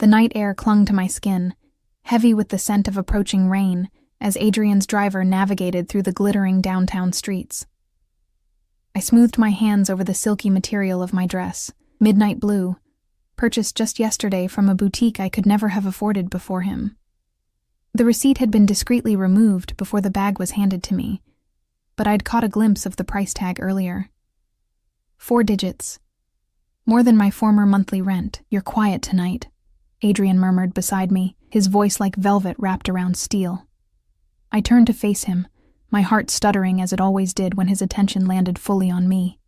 The night air clung to my skin, heavy with the scent of approaching rain, as Adrian's driver navigated through the glittering downtown streets. I smoothed my hands over the silky material of my dress, midnight blue, purchased just yesterday from a boutique I could never have afforded before him. The receipt had been discreetly removed before the bag was handed to me, but I'd caught a glimpse of the price tag earlier. 4 digits. More than my former monthly rent. You're quiet tonight, Adrian murmured beside me, his voice like velvet wrapped around steel. I turned to face him, my heart stuttering as it always did when his attention landed fully on me.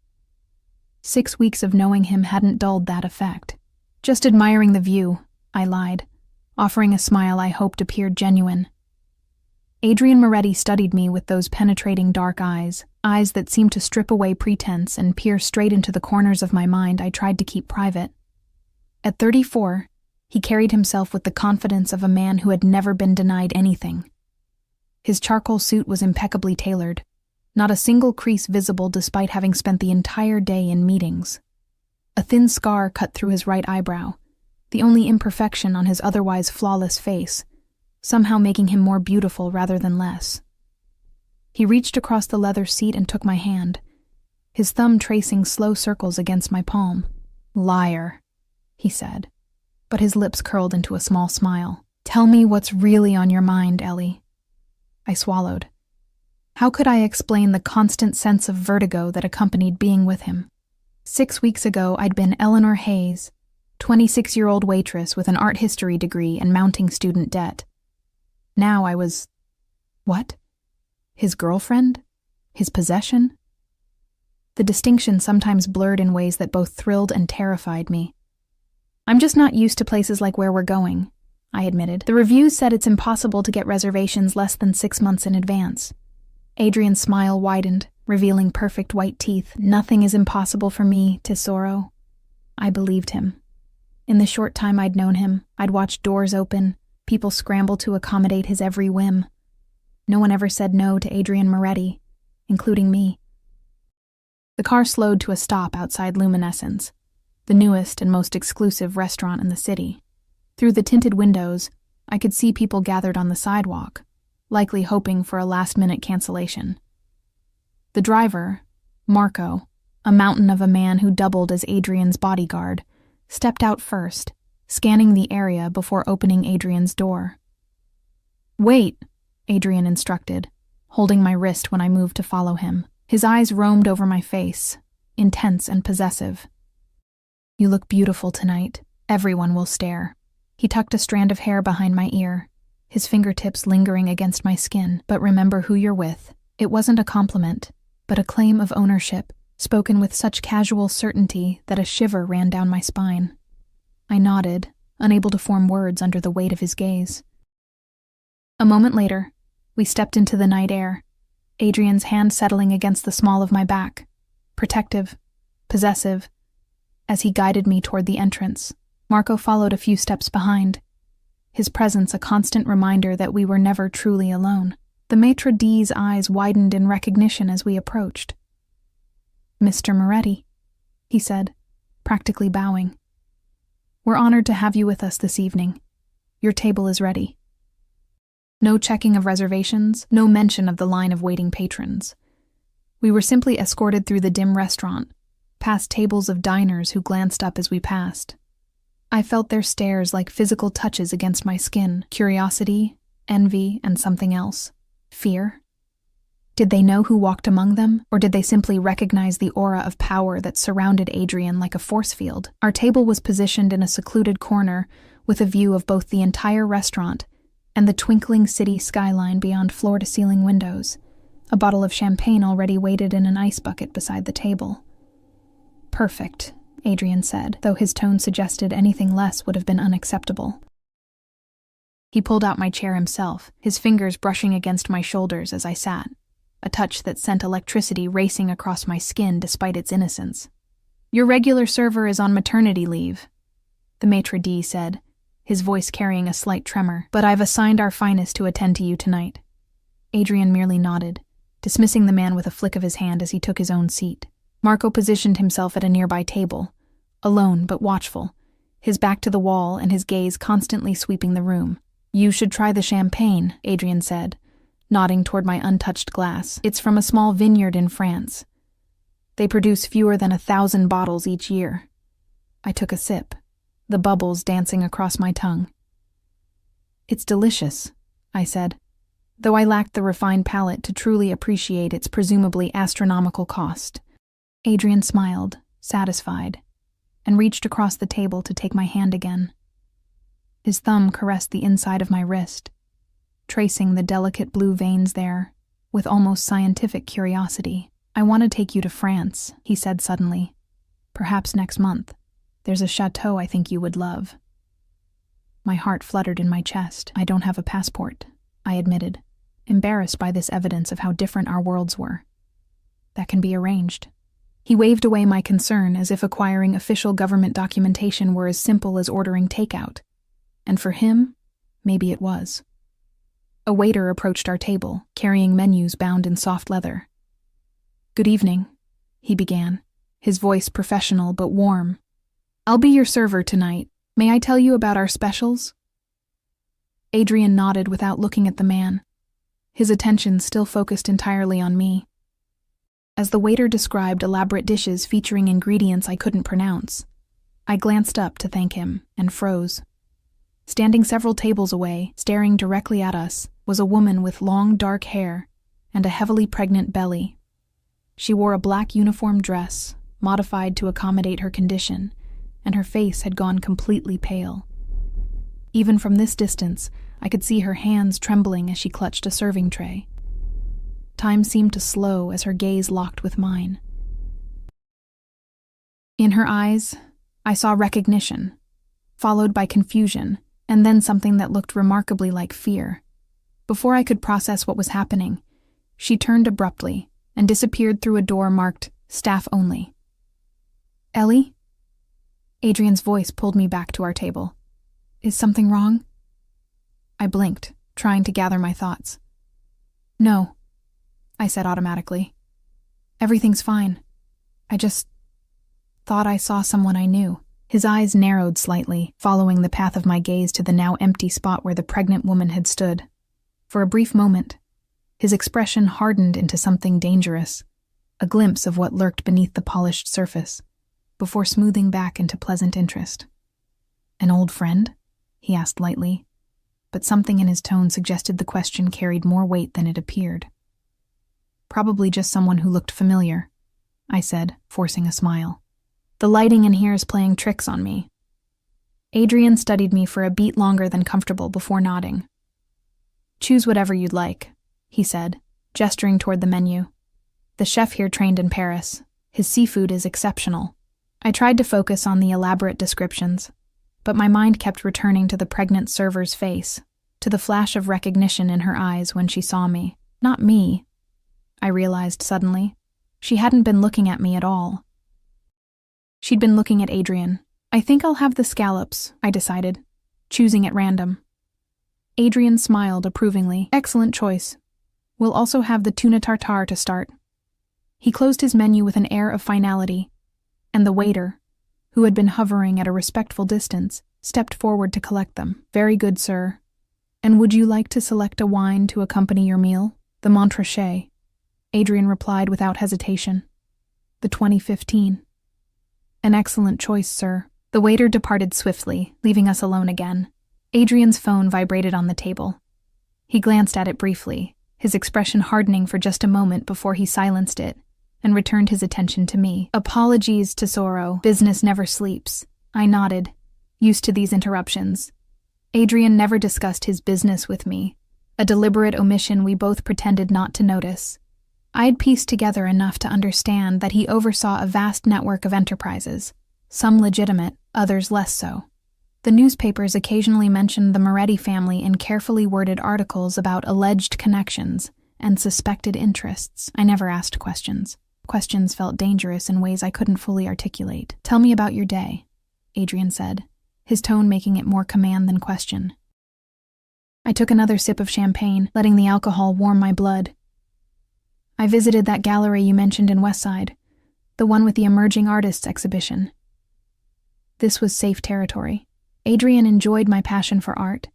6 weeks of knowing him hadn't dulled that effect. Just admiring the view, I lied, offering a smile I hoped appeared genuine. Adrian Moretti studied me with those penetrating dark eyes that seemed to strip away pretense and peer straight into the corners of my mind I tried to keep private. At 34, he carried himself with the confidence of a man who had never been denied anything. His charcoal suit was impeccably tailored, not a single crease visible despite having spent the entire day in meetings. A thin scar cut through his right eyebrow, the only imperfection on his otherwise flawless face, somehow making him more beautiful rather than less. He reached across the leather seat and took my hand, his thumb tracing slow circles against my palm. "Liar," he said, but his lips curled into a small smile. "Tell me what's really on your mind, Ellie." I swallowed. How could I explain the constant sense of vertigo that accompanied being with him? 6 weeks ago, I'd been Eleanor Hayes, 26-year-old waitress with an art history degree and mounting student debt. Now I was... what? His girlfriend? His possession? The distinction sometimes blurred in ways that both thrilled and terrified me. "I'm just not used to places like where we're going," I admitted. "The reviews said it's impossible to get reservations less than 6 months in advance." Adrian's smile widened, revealing perfect white teeth. "Nothing is impossible for me, Tesoro." I believed him. In the short time I'd known him, I'd watched doors open, people scramble to accommodate his every whim. No one ever said no to Adrian Moretti, including me. The car slowed to a stop outside Luminescence, the newest and most exclusive restaurant in the city. Through the tinted windows, I could see people gathered on the sidewalk, likely hoping for a last-minute cancellation. The driver, Marco, a mountain of a man who doubled as Adrian's bodyguard, stepped out first, scanning the area before opening Adrian's door. "Wait," Adrian instructed, holding my wrist when I moved to follow him. His eyes roamed over my face, intense and possessive. "You look beautiful tonight. Everyone will stare." He tucked a strand of hair behind my ear, his fingertips lingering against my skin. "But remember who you're with." It wasn't a compliment, but a claim of ownership, spoken with such casual certainty that a shiver ran down my spine. I nodded, unable to form words under the weight of his gaze. A moment later, we stepped into the night air, Adrian's hand settling against the small of my back, protective, possessive, as he guided me toward the entrance. Marco followed a few steps behind, his presence a constant reminder that we were never truly alone. The maitre d's eyes widened in recognition as we approached. "Mr. Moretti," he said, practically bowing. "We're honored to have you with us this evening. Your table is ready." No checking of reservations, no mention of the line of waiting patrons. We were simply escorted through the dim restaurant, past tables of diners who glanced up as we passed. I felt their stares like physical touches against my skin, curiosity, envy, and something else. Fear? Did they know who walked among them, or did they simply recognize the aura of power that surrounded Adrian like a force field? Our table was positioned in a secluded corner with a view of both the entire restaurant and the twinkling city skyline beyond floor-to-ceiling windows. A bottle of champagne already waited in an ice bucket beside the table. "Perfect," Adrian said, though his tone suggested anything less would have been unacceptable. He pulled out my chair himself, his fingers brushing against my shoulders as I sat, a touch that sent electricity racing across my skin despite its innocence. "Your regular server is on maternity leave," the maitre d' said, his voice carrying a slight tremor, "but I've assigned our finest to attend to you tonight." Adrian merely nodded, dismissing the man with a flick of his hand as he took his own seat. Marco positioned himself at a nearby table, alone but watchful, his back to the wall and his gaze constantly sweeping the room. "You should try the champagne," Adrian said, nodding toward my untouched glass. "It's from a small vineyard in France. They produce fewer than 1,000 bottles each year." I took a sip, the bubbles dancing across my tongue. "It's delicious," I said, though I lacked the refined palate to truly appreciate its presumably astronomical cost. Adrian smiled, satisfied, and reached across the table to take my hand again. His thumb caressed the inside of my wrist, tracing the delicate blue veins there with almost scientific curiosity. "I want to take you to France," he said suddenly. "Perhaps next month. There's a chateau I think you would love." My heart fluttered in my chest. "I don't have a passport," I admitted, embarrassed by this evidence of how different our worlds were. "That can be arranged." He waved away my concern as if acquiring official government documentation were as simple as ordering takeout. And for him, maybe it was. A waiter approached our table, carrying menus bound in soft leather. "Good evening," he began, his voice professional but warm. "I'll be your server tonight. May I tell you about our specials?" Adrian nodded without looking at the man, his attention still focused entirely on me. As the waiter described elaborate dishes featuring ingredients I couldn't pronounce, I glanced up to thank him and froze. Standing several tables away, staring directly at us, was a woman with long dark hair and a heavily pregnant belly. She wore a black uniform dress, modified to accommodate her condition, and her face had gone completely pale. Even from this distance, I could see her hands trembling as she clutched a serving tray. Time seemed to slow as her gaze locked with mine. In her eyes, I saw recognition, followed by confusion, and then something that looked remarkably like fear. Before I could process what was happening, she turned abruptly and disappeared through a door marked "Staff Only." "Ellie?" Adrian's voice pulled me back to our table. "Is something wrong?" I blinked, trying to gather my thoughts. "No," I said automatically. "Everything's fine. I just thought I saw someone I knew." His eyes narrowed slightly, following the path of my gaze to the now empty spot where the pregnant woman had stood. For a brief moment, his expression hardened into something dangerous, a glimpse of what lurked beneath the polished surface, before smoothing back into pleasant interest. "An old friend?" he asked lightly, but something in his tone suggested the question carried more weight than it appeared. "Probably just someone who looked familiar," I said, forcing a smile. "The lighting in here is playing tricks on me." Adrian studied me for a beat longer than comfortable before nodding. "Choose whatever you'd like," he said, gesturing toward the menu. "The chef here trained in Paris. His seafood is exceptional." I tried to focus on the elaborate descriptions, but my mind kept returning to the pregnant server's face, to the flash of recognition in her eyes when she saw me. Not me, I realized suddenly. She hadn't been looking at me at all. She'd been looking at Adrian. "I think I'll have the scallops," I decided, choosing at random. Adrian smiled approvingly. "Excellent choice. We'll also have the tuna tartare to start." He closed his menu with an air of finality, and the waiter, who had been hovering at a respectful distance, stepped forward to collect them. "Very good, sir. And would you like to select a wine to accompany your meal?" "The Montrachet," Adrian replied without hesitation. "The 2015. "An excellent choice, sir." The waiter departed swiftly, leaving us alone again. Adrian's phone vibrated on the table. He glanced at it briefly, his expression hardening for just a moment before he silenced it and returned his attention to me. "Apologies, Tesoro. Business never sleeps." I nodded, used to these interruptions. Adrian never discussed his business with me, a deliberate omission we both pretended not to notice. I had pieced together enough to understand that he oversaw a vast network of enterprises, some legitimate, others less so. The newspapers occasionally mentioned the Moretti family in carefully worded articles about alleged connections and suspected interests. I never asked questions. Questions felt dangerous in ways I couldn't fully articulate. "Tell me about your day," Adrian said, his tone making it more command than question. I took another sip of champagne, letting the alcohol warm my blood. "I visited that gallery you mentioned in Westside, the one with the emerging artists exhibition." This was safe territory. Adrian enjoyed my passion for art,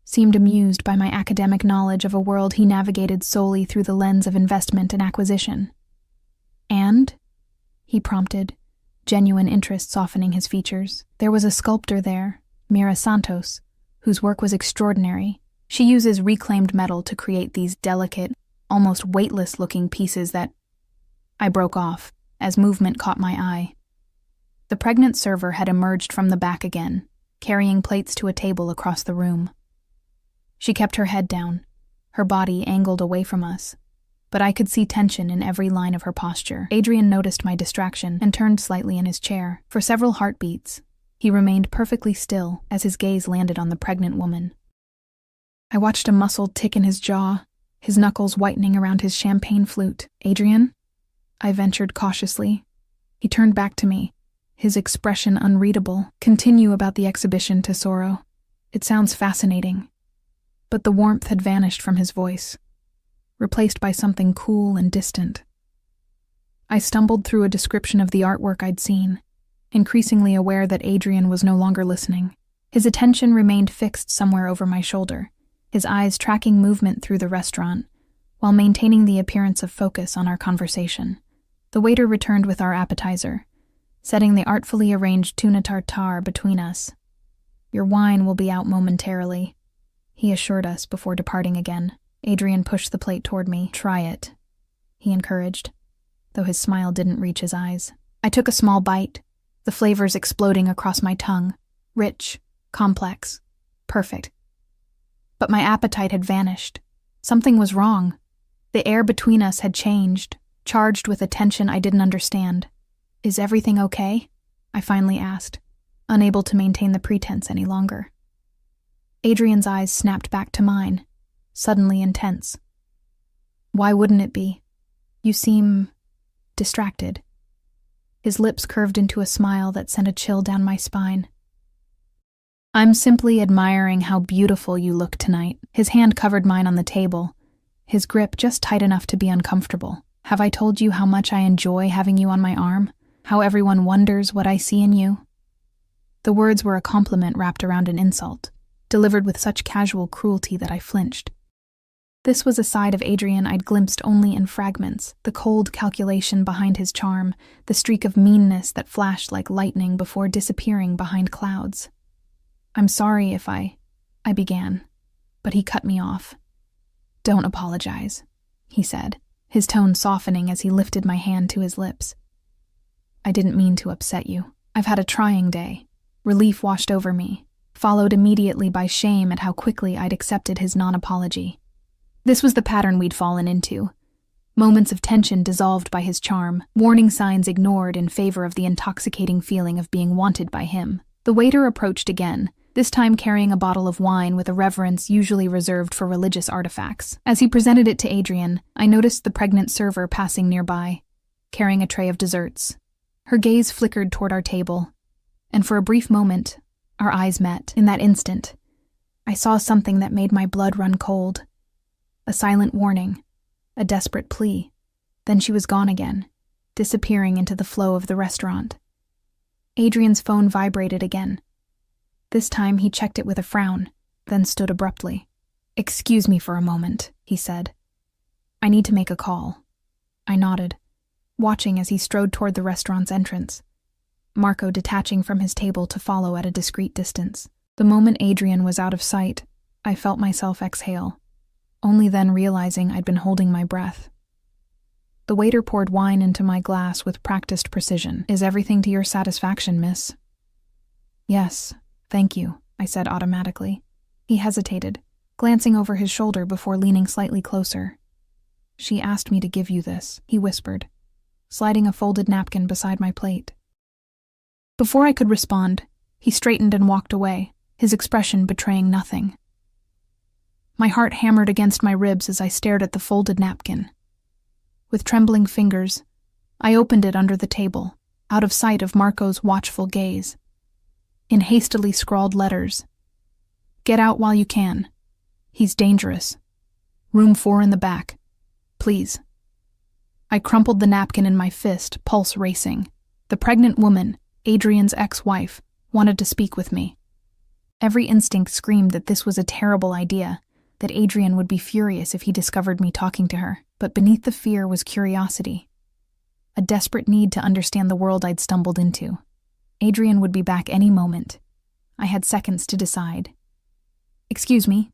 seemed amused by my academic knowledge of a world he navigated solely through the lens of investment and acquisition. "And?" he prompted, genuine interest softening his features. "There was a sculptor there, Mira Santos, whose work was extraordinary. She uses reclaimed metal to create these delicate, almost weightless-looking pieces that—" I broke off, as movement caught my eye. The pregnant server had emerged from the back again, carrying plates to a table across the room. She kept her head down, her body angled away from us, but I could see tension in every line of her posture. Adrian noticed my distraction and turned slightly in his chair. For several heartbeats, he remained perfectly still as his gaze landed on the pregnant woman. I watched a muscle tick in his jaw, his knuckles whitening around his champagne flute. "Adrian?" I ventured cautiously. He turned back to me, his expression unreadable. "Continue about the exhibition, Tesoro. It sounds fascinating." But the warmth had vanished from his voice, replaced by something cool and distant. I stumbled through a description of the artwork I'd seen, increasingly aware that Adrian was no longer listening. His attention remained fixed somewhere over my shoulder, his eyes tracking movement through the restaurant, while maintaining the appearance of focus on our conversation. The waiter returned with our appetizer, setting the artfully arranged tuna tartare between us. "Your wine will be out momentarily," he assured us before departing again. Adrian pushed the plate toward me. "Try it," he encouraged, though his smile didn't reach his eyes. I took a small bite, the flavors exploding across my tongue. Rich, complex, perfect. But my appetite had vanished. Something was wrong. The air between us had changed, charged with a tension I didn't understand. "Is everything okay?" I finally asked, unable to maintain the pretense any longer. Adrian's eyes snapped back to mine, suddenly intense. "Why wouldn't it be? You seem distracted." His lips curved into a smile that sent a chill down my spine. "I'm simply admiring how beautiful you look tonight." His hand covered mine on the table, his grip just tight enough to be uncomfortable. "Have I told you how much I enjoy having you on my arm? How everyone wonders what I see in you?" The words were a compliment wrapped around an insult, delivered with such casual cruelty that I flinched. This was a side of Adrian I'd glimpsed only in fragments, the cold calculation behind his charm, the streak of meanness that flashed like lightning before disappearing behind clouds. "I'm sorry if I began, but he cut me off." "Don't apologize," he said, his tone softening as he lifted my hand to his lips. "I didn't mean to upset you. I've had a trying day." Relief washed over me, followed immediately by shame at how quickly I'd accepted his non-apology. This was the pattern we'd fallen into. Moments of tension dissolved by his charm, warning signs ignored in favor of the intoxicating feeling of being wanted by him. The waiter approached again, this time carrying a bottle of wine with a reverence usually reserved for religious artifacts. As he presented it to Adrian, I noticed the pregnant server passing nearby, carrying a tray of desserts. Her gaze flickered toward our table, and for a brief moment, our eyes met. In that instant, I saw something that made my blood run cold. A silent warning, a desperate plea. Then she was gone again, disappearing into the flow of the restaurant. Adrian's phone vibrated again. This time he checked it with a frown, then stood abruptly. "Excuse me for a moment," he said. "I need to make a call." I nodded, watching as he strode toward the restaurant's entrance, Marco detaching from his table to follow at a discreet distance. The moment Adrian was out of sight, I felt myself exhale, only then realizing I'd been holding my breath. The waiter poured wine into my glass with practiced precision. "Is everything to your satisfaction, miss?" "Yes, thank you," I said automatically. He hesitated, glancing over his shoulder before leaning slightly closer. "She asked me to give you this," he whispered, sliding a folded napkin beside my plate. Before I could respond, he straightened and walked away, his expression betraying nothing. My heart hammered against my ribs as I stared at the folded napkin. With trembling fingers, I opened it under the table, out of sight of Marco's watchful gaze. In hastily scrawled letters, "Get out while you can. He's dangerous. Room 4 in the back. Please." I crumpled the napkin in my fist, pulse racing. The pregnant woman, Adrian's ex-wife, wanted to speak with me. Every instinct screamed that this was a terrible idea, that Adrian would be furious if he discovered me talking to her, but beneath the fear was curiosity. A desperate need to understand the world I'd stumbled into. Adrian would be back any moment. I had seconds to decide. "Excuse me,"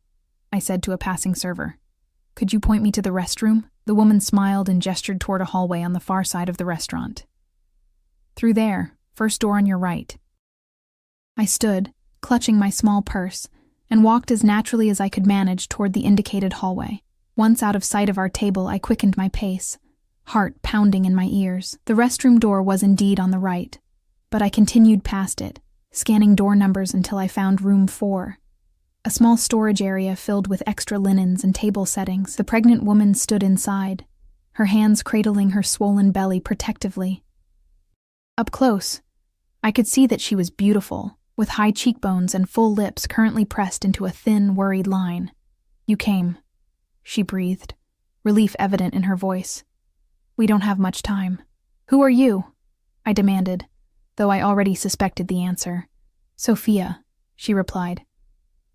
I said to a passing server. "Could you point me to the restroom?" The woman smiled and gestured toward a hallway on the far side of the restaurant. "Through there, first door on your right." I stood, clutching my small purse, and walked as naturally as I could manage toward the indicated hallway. Once out of sight of our table, I quickened my pace, heart pounding in my ears. The restroom door was indeed on the right, but I continued past it, scanning door numbers until I found room 4. A small storage area filled with extra linens and table settings. The pregnant woman stood inside, her hands cradling her swollen belly protectively. Up close, I could see that she was beautiful, with high cheekbones and full lips currently pressed into a thin, worried line. "You came," she breathed, relief evident in her voice. "We don't have much time." "Who are you?" I demanded, though I already suspected the answer. "Sophia," she replied.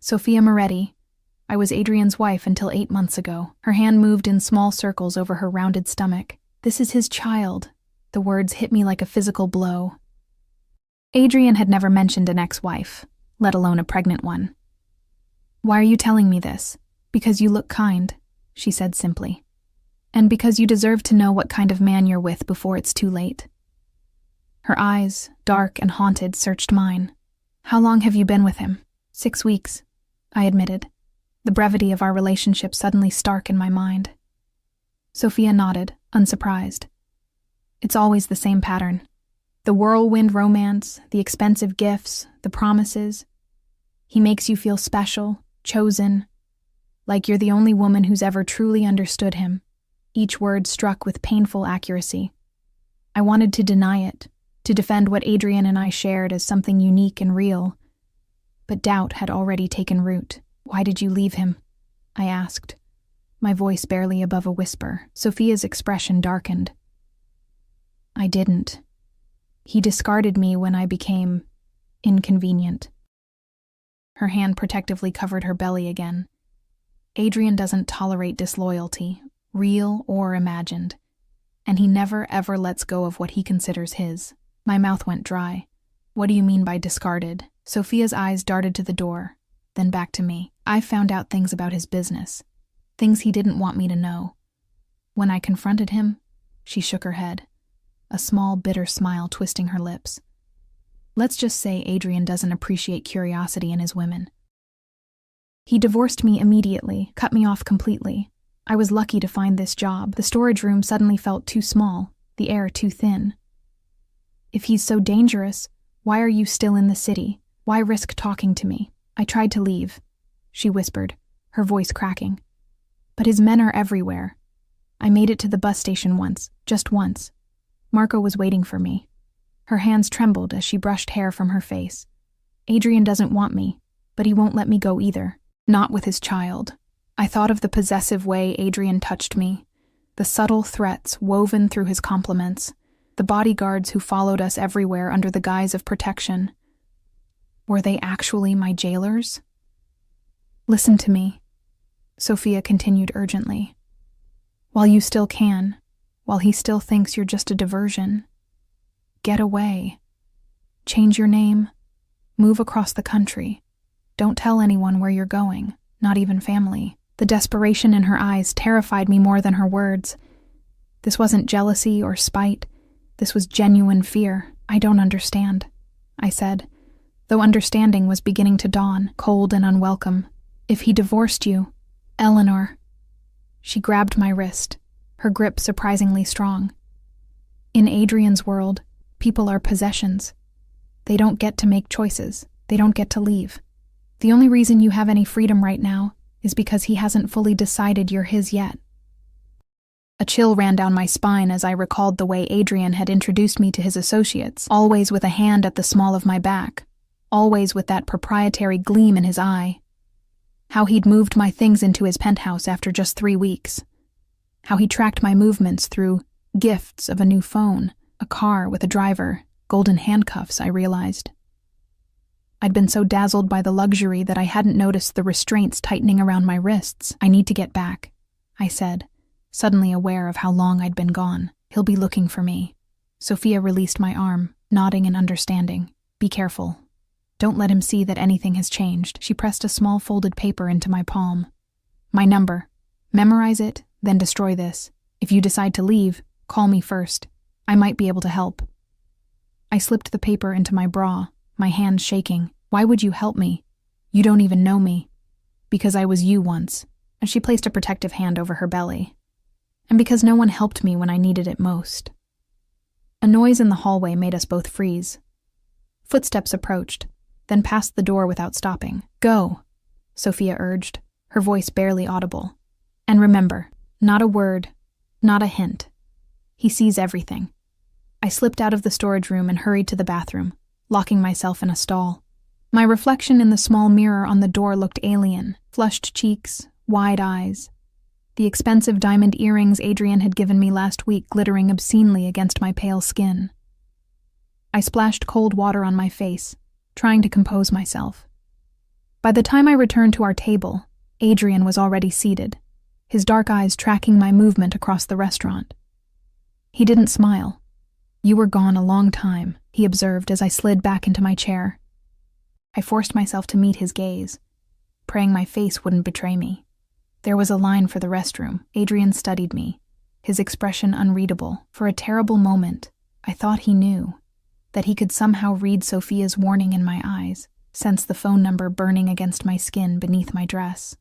"Sophia Moretti. I was Adrian's wife until 8 months ago." Her hand moved in small circles over her rounded stomach. "This is his child." The words hit me like a physical blow. Adrian had never mentioned an ex-wife, let alone a pregnant one. "Why are you telling me this?" "Because you look kind," she said simply. "And because you deserve to know what kind of man you're with before it's too late." Her eyes, dark and haunted, searched mine. "How long have you been with him?" 6 weeks, I admitted, the brevity of our relationship suddenly stark in my mind. Sophia nodded, unsurprised. "It's always the same pattern. The whirlwind romance, the expensive gifts, the promises. He makes you feel special, chosen, like you're the only woman who's ever truly understood him." Each word struck with painful accuracy. I wanted to deny it, to defend what Adrian and I shared as something unique and real. But doubt had already taken root. "Why did you leave him?" I asked, my voice barely above a whisper. Sophia's expression darkened. "I didn't. He discarded me when I became inconvenient." Her hand protectively covered her belly again. "Adrian doesn't tolerate disloyalty, real or imagined, and he never ever lets go of what he considers his." My mouth went dry. "What do you mean by discarded?" Sophia's eyes darted to the door, then back to me. "I found out things about his business, things he didn't want me to know. When I confronted him," she shook her head, a small, bitter smile twisting her lips. "Let's just say Adrian doesn't appreciate curiosity in his women. He divorced me immediately, cut me off completely. I was lucky to find this job. The storage room suddenly felt too small, the air too thin. If he's so dangerous, why are you still in the city? Why risk talking to me?" "I tried to leave," she whispered, her voice cracking. "But his men are everywhere. I made it to the bus station once, just once. Marco was waiting for me." Her hands trembled as she brushed hair from her face. "Adrian doesn't want me, but he won't let me go either. Not with his child." I thought of the possessive way Adrian touched me, the subtle threats woven through his compliments, the bodyguards who followed us everywhere under the guise of protection. Were they actually my jailers? "Listen to me," Sophia continued urgently. "While you still can, while he still thinks you're just a diversion, get away. Change your name. Move across the country. Don't tell anyone where you're going, not even family." The desperation in her eyes terrified me more than her words. This wasn't jealousy or spite. This was genuine fear. "I don't understand," I said, though understanding was beginning to dawn, cold and unwelcome. "If he divorced you, Eleanor..." She grabbed my wrist, her grip surprisingly strong. "In Adrian's world, people are possessions. They don't get to make choices. They don't get to leave. The only reason you have any freedom right now is because he hasn't fully decided you're his yet." A chill ran down my spine as I recalled the way Adrian had introduced me to his associates, always with a hand at the small of my back, always with that proprietary gleam in his eye. How he'd moved my things into his penthouse after just 3 weeks. How he tracked my movements through gifts of a new phone, a car with a driver, golden handcuffs, I realized. I'd been so dazzled by the luxury that I hadn't noticed the restraints tightening around my wrists. "I need to get back," I said, suddenly aware of how long I'd been gone. "He'll be looking for me." Sophia released my arm, nodding in understanding. "Be careful. Don't let him see that anything has changed." She pressed a small folded paper into my palm. "My number. Memorize it, then destroy this. If you decide to leave, call me first. I might be able to help." I slipped the paper into my bra, my hand shaking. "Why would you help me? You don't even know me." "Because I was you once," and she placed a protective hand over her belly. "And because no one helped me when I needed it most." A noise in the hallway made us both freeze. Footsteps approached, then passed the door without stopping. "Go," Sophia urged, her voice barely audible. "And remember, not a word, not a hint. He sees everything." I slipped out of the storage room and hurried to the bathroom, locking myself in a stall. My reflection in the small mirror on the door looked alien, flushed cheeks, wide eyes. The expensive diamond earrings Adrian had given me last week glittering obscenely against my pale skin. I splashed cold water on my face, trying to compose myself. By the time I returned to our table, Adrian was already seated, his dark eyes tracking my movement across the restaurant. He didn't smile. "You were gone a long time," he observed as I slid back into my chair. I forced myself to meet his gaze, praying my face wouldn't betray me. There was a line for the restroom. Adrian studied me, his expression unreadable. For a terrible moment, I thought he knew, that he could somehow read Sophia's warning in my eyes, sense the phone number burning against my skin beneath my dress.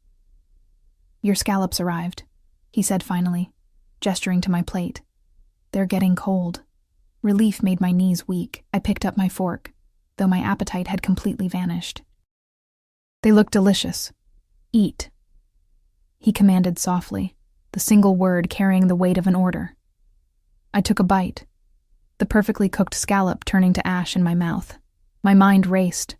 "Your scallops arrived," he said finally, gesturing to my plate. "They're getting cold." Relief made my knees weak. I picked up my fork, though my appetite had completely vanished. "They look delicious. Eat," he commanded softly, the single word carrying the weight of an order. I took a bite, the perfectly cooked scallop turning to ash in my mouth. My mind raced,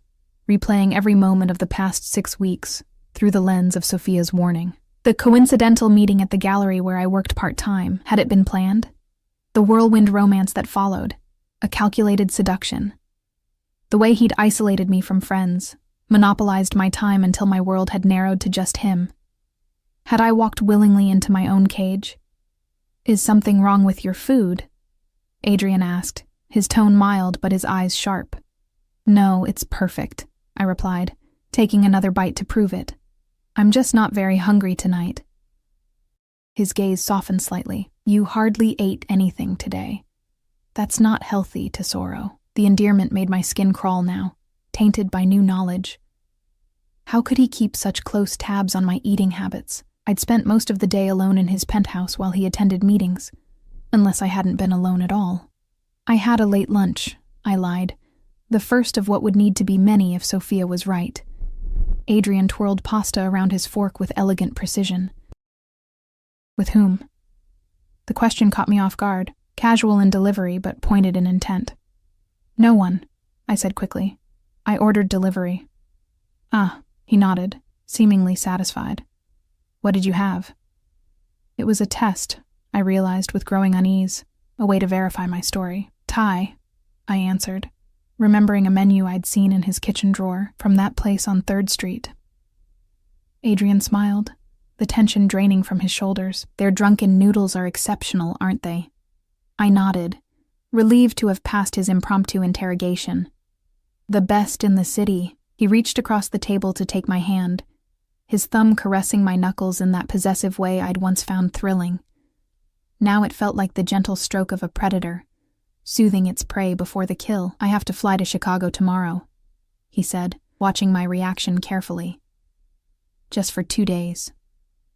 replaying every moment of the past 6 weeks through the lens of Sophia's warning. The coincidental meeting at the gallery where I worked part-time, had it been planned? The whirlwind romance that followed, a calculated seduction. The way he'd isolated me from friends, monopolized my time until my world had narrowed to just him. Had I walked willingly into my own cage? "Is something wrong with your food?" Adrian asked, his tone mild but his eyes sharp. "No, it's perfect," I replied, taking another bite to prove it. "I'm just not very hungry tonight." His gaze softened slightly. "You hardly ate anything today. That's not healthy, Tesoro." The endearment made my skin crawl now, tainted by new knowledge. How could he keep such close tabs on my eating habits? I'd spent most of the day alone in his penthouse while he attended meetings, unless I hadn't been alone at all. "I had a late lunch," I lied, the first of what would need to be many if Sophia was right. Adrian twirled pasta around his fork with elegant precision. "With whom?" The question caught me off guard, casual in delivery but pointed in intent. "No one," I said quickly. "I ordered delivery." "Ah," he nodded, seemingly satisfied. "What did you have?" It was a test, I realized with growing unease, a way to verify my story. "Thai," I answered, remembering a menu I'd seen in his kitchen drawer from that place on 3rd Street. Adrian smiled, the tension draining from his shoulders. "Their drunken noodles are exceptional, aren't they?" I nodded, relieved to have passed his impromptu interrogation. "The best in the city." He reached across the table to take my hand, his thumb caressing my knuckles in that possessive way I'd once found thrilling. Now it felt like the gentle stroke of a predator, soothing its prey before the kill. "I have to fly to Chicago tomorrow," he said, watching my reaction carefully. "Just for 2 days.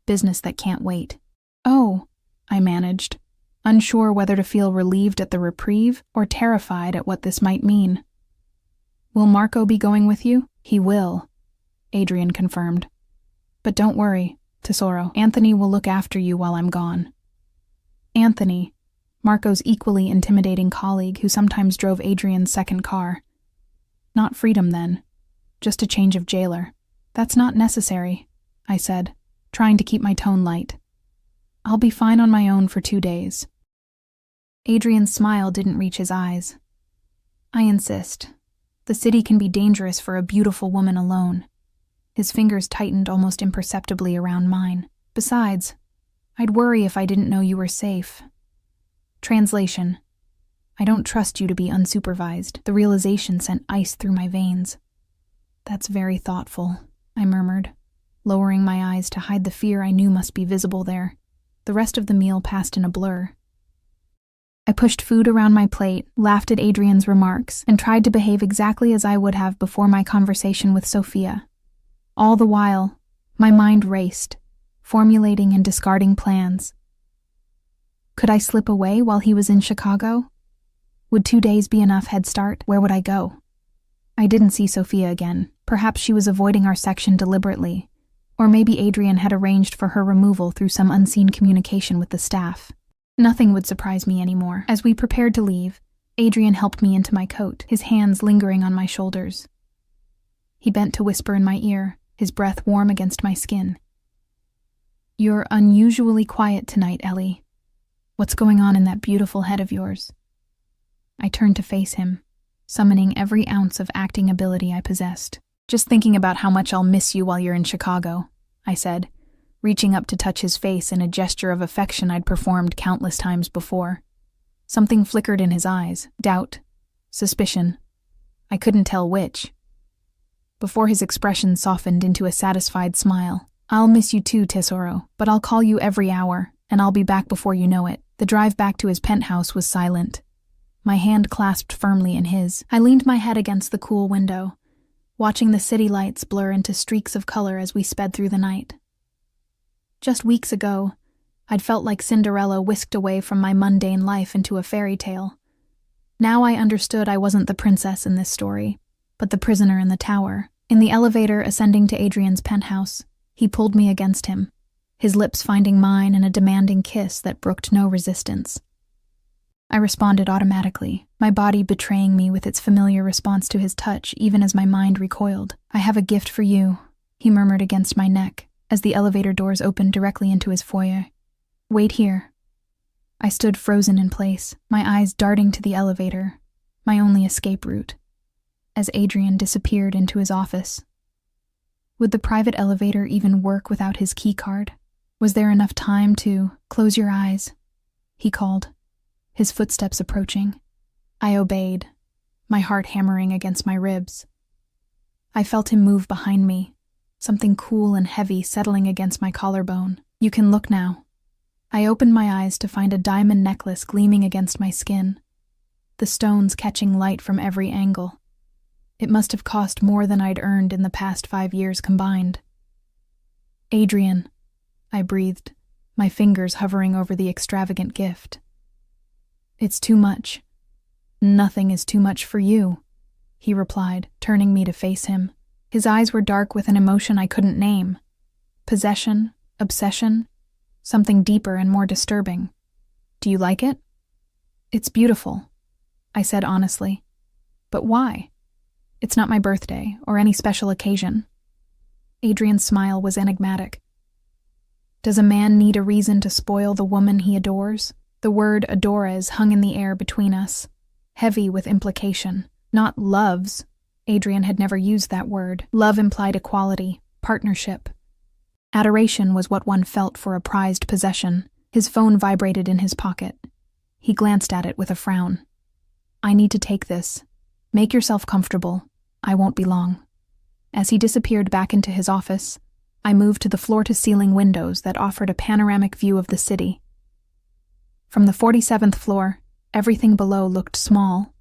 Business that can't wait." "Oh," I managed, unsure whether to feel relieved at the reprieve or terrified at what this might mean. "Will Marco be going with you?" "He will," Adrian confirmed. "But don't worry, Tesoro. Anthony will look after you while I'm gone." Anthony, Marco's equally intimidating colleague who sometimes drove Adrian's second car. Not freedom then, just a change of jailer. "That's not necessary," I said, trying to keep my tone light. "I'll be fine on my own for 2 days. Adrian's smile didn't reach his eyes. "I insist. The city can be dangerous for a beautiful woman alone. His fingers tightened almost imperceptibly around mine. Besides, I'd worry if I didn't know you were safe. Translation: I don't trust you to be unsupervised. The realization sent ice through my veins. That's very thoughtful, I murmured, lowering my eyes to hide the fear I knew must be visible there. The rest of the meal passed in a blur. I pushed food around my plate, laughed at Adrian's remarks, and tried to behave exactly as I would have before my conversation with Sophia. All the while, my mind raced, formulating and discarding plans. Could I slip away while he was in Chicago? Would 2 days be enough head start? Where would I go? I didn't see Sophia again. Perhaps she was avoiding our section deliberately, or maybe Adrian had arranged for her removal through some unseen communication with the staff. Nothing would surprise me anymore. As we prepared to leave, Adrian helped me into my coat, his hands lingering on my shoulders. He bent to whisper in my ear, his breath warm against my skin. "You're unusually quiet tonight, Ellie. What's going on in that beautiful head of yours?" I turned to face him, summoning every ounce of acting ability I possessed. "Just thinking about how much I'll miss you while you're in Chicago," I said, reaching up to touch his face in a gesture of affection I'd performed countless times before. Something flickered in his eyes, doubt, suspicion. I couldn't tell which. Before his expression softened into a satisfied smile, "I'll miss you too, Tesoro, but I'll call you every hour, and I'll be back before you know it." The drive back to his penthouse was silent. My hand clasped firmly in his. I leaned my head against the cool window, watching the city lights blur into streaks of color as we sped through the night. Just weeks ago, I'd felt like Cinderella whisked away from my mundane life into a fairy tale. Now I understood I wasn't the princess in this story, but the prisoner in the tower. In the elevator ascending to Adrian's penthouse, he pulled me against him, his lips finding mine in a demanding kiss that brooked no resistance. I responded automatically, my body betraying me with its familiar response to his touch even as my mind recoiled. "I have a gift for you," he murmured against my neck as the elevator doors opened directly into his foyer. "Wait here." I stood frozen in place, my eyes darting to the elevator, my only escape route, as Adrian disappeared into his office. Would the private elevator even work without his key card? Was there enough time to "Close your eyes," he called, his footsteps approaching. I obeyed, my heart hammering against my ribs. I felt him move behind me, something cool and heavy settling against my collarbone. "You can look now." I opened my eyes to find a diamond necklace gleaming against my skin, the stones catching light from every angle. It must have cost more than I'd earned in the past 5 years combined. "Adrian," I breathed, my fingers hovering over the extravagant gift. "It's too much." "Nothing is too much for you," he replied, turning me to face him. His eyes were dark with an emotion I couldn't name. Possession, obsession, something deeper and more disturbing. "Do you like it?" "It's beautiful," I said honestly. "But why? It's not my birthday or any special occasion." Adrian's smile was enigmatic. "Does a man need a reason to spoil the woman he adores?" The word adores hung in the air between us, heavy with implication. Not loves. Adrian had never used that word. Love implied equality, partnership. Adoration was what one felt for a prized possession. His phone vibrated in his pocket. He glanced at it with a frown. "I need to take this. Make yourself comfortable. I won't be long." As he disappeared back into his office, I moved to the floor-to-ceiling windows that offered a panoramic view of the city. From the 47th floor, everything below looked small,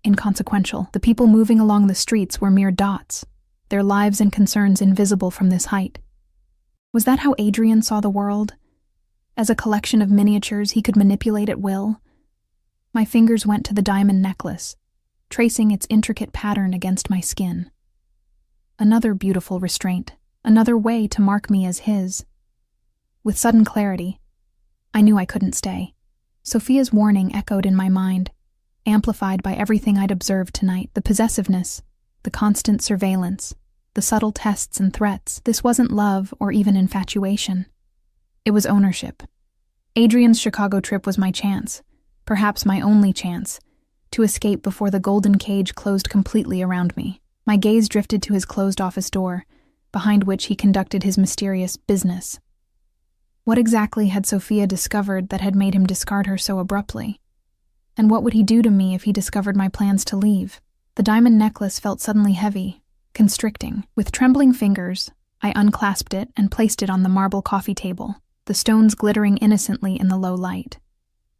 inconsequential. The people moving along the streets were mere dots, their lives and concerns invisible from this height. Was that how Adrian saw the world? As a collection of miniatures he could manipulate at will? My fingers went to the diamond necklace, tracing its intricate pattern against my skin. Another beautiful restraint, another way to mark me as his. With sudden clarity, I knew I couldn't stay. Sophia's warning echoed in my mind, amplified by everything I'd observed tonight, the possessiveness, the constant surveillance, the subtle tests and threats. This wasn't love or even infatuation. It was ownership. Adrian's Chicago trip was my chance, perhaps my only chance, to escape before the golden cage closed completely around me. My gaze drifted to his closed office door, behind which he conducted his mysterious business. What exactly had Sophia discovered that had made him discard her so abruptly? And what would he do to me if he discovered my plans to leave? The diamond necklace felt suddenly heavy, constricting. With trembling fingers, I unclasped it and placed it on the marble coffee table, the stones glittering innocently in the low light.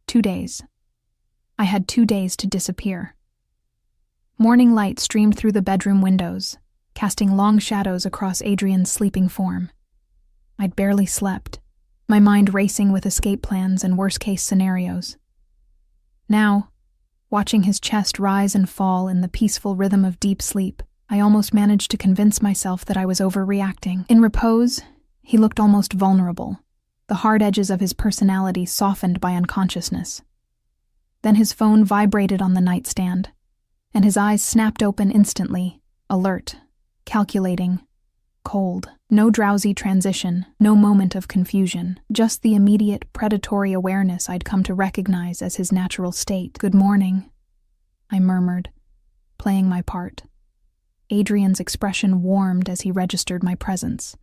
2 days. I had 2 days to disappear. Morning light streamed through the bedroom windows, casting long shadows across Adrian's sleeping form. I'd barely slept, my mind racing with escape plans and worst-case scenarios. Now, watching his chest rise and fall in the peaceful rhythm of deep sleep, I almost managed to convince myself that I was overreacting. In repose, he looked almost vulnerable, the hard edges of his personality softened by unconsciousness. Then his phone vibrated on the nightstand, and his eyes snapped open instantly, alert, calculating, cold. No drowsy transition, no moment of confusion, just the immediate predatory awareness I'd come to recognize as his natural state. "Good morning," I murmured, playing my part. Adrian's expression warmed as he registered my presence.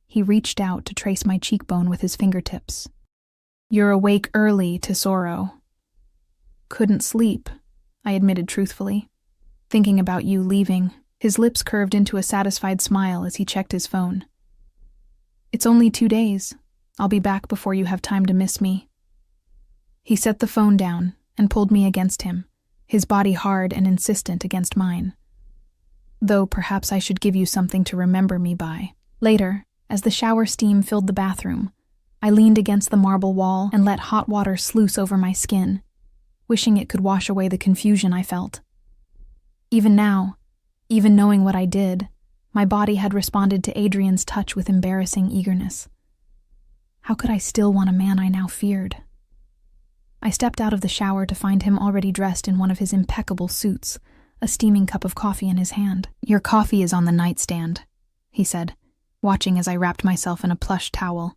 He reached out to trace my cheekbone with his fingertips. "You're awake early, Tesoro." "Couldn't sleep," I admitted truthfully. "Thinking about you leaving." His lips curved into a satisfied smile as he checked his phone. "It's only 2 days. I'll be back before you have time to miss me." He set the phone down and pulled me against him, his body hard and insistent against mine. "Though perhaps I should give you something to remember me by." Later, as the shower steam filled the bathroom, I leaned against the marble wall and let hot water sluice over my skin, wishing it could wash away the confusion I felt. Even now, even knowing what I did, my body had responded to Adrian's touch with embarrassing eagerness. How could I still want a man I now feared? I stepped out of the shower to find him already dressed in one of his impeccable suits, a steaming cup of coffee in his hand. "Your coffee is on the nightstand," he said, watching as I wrapped myself in a plush towel.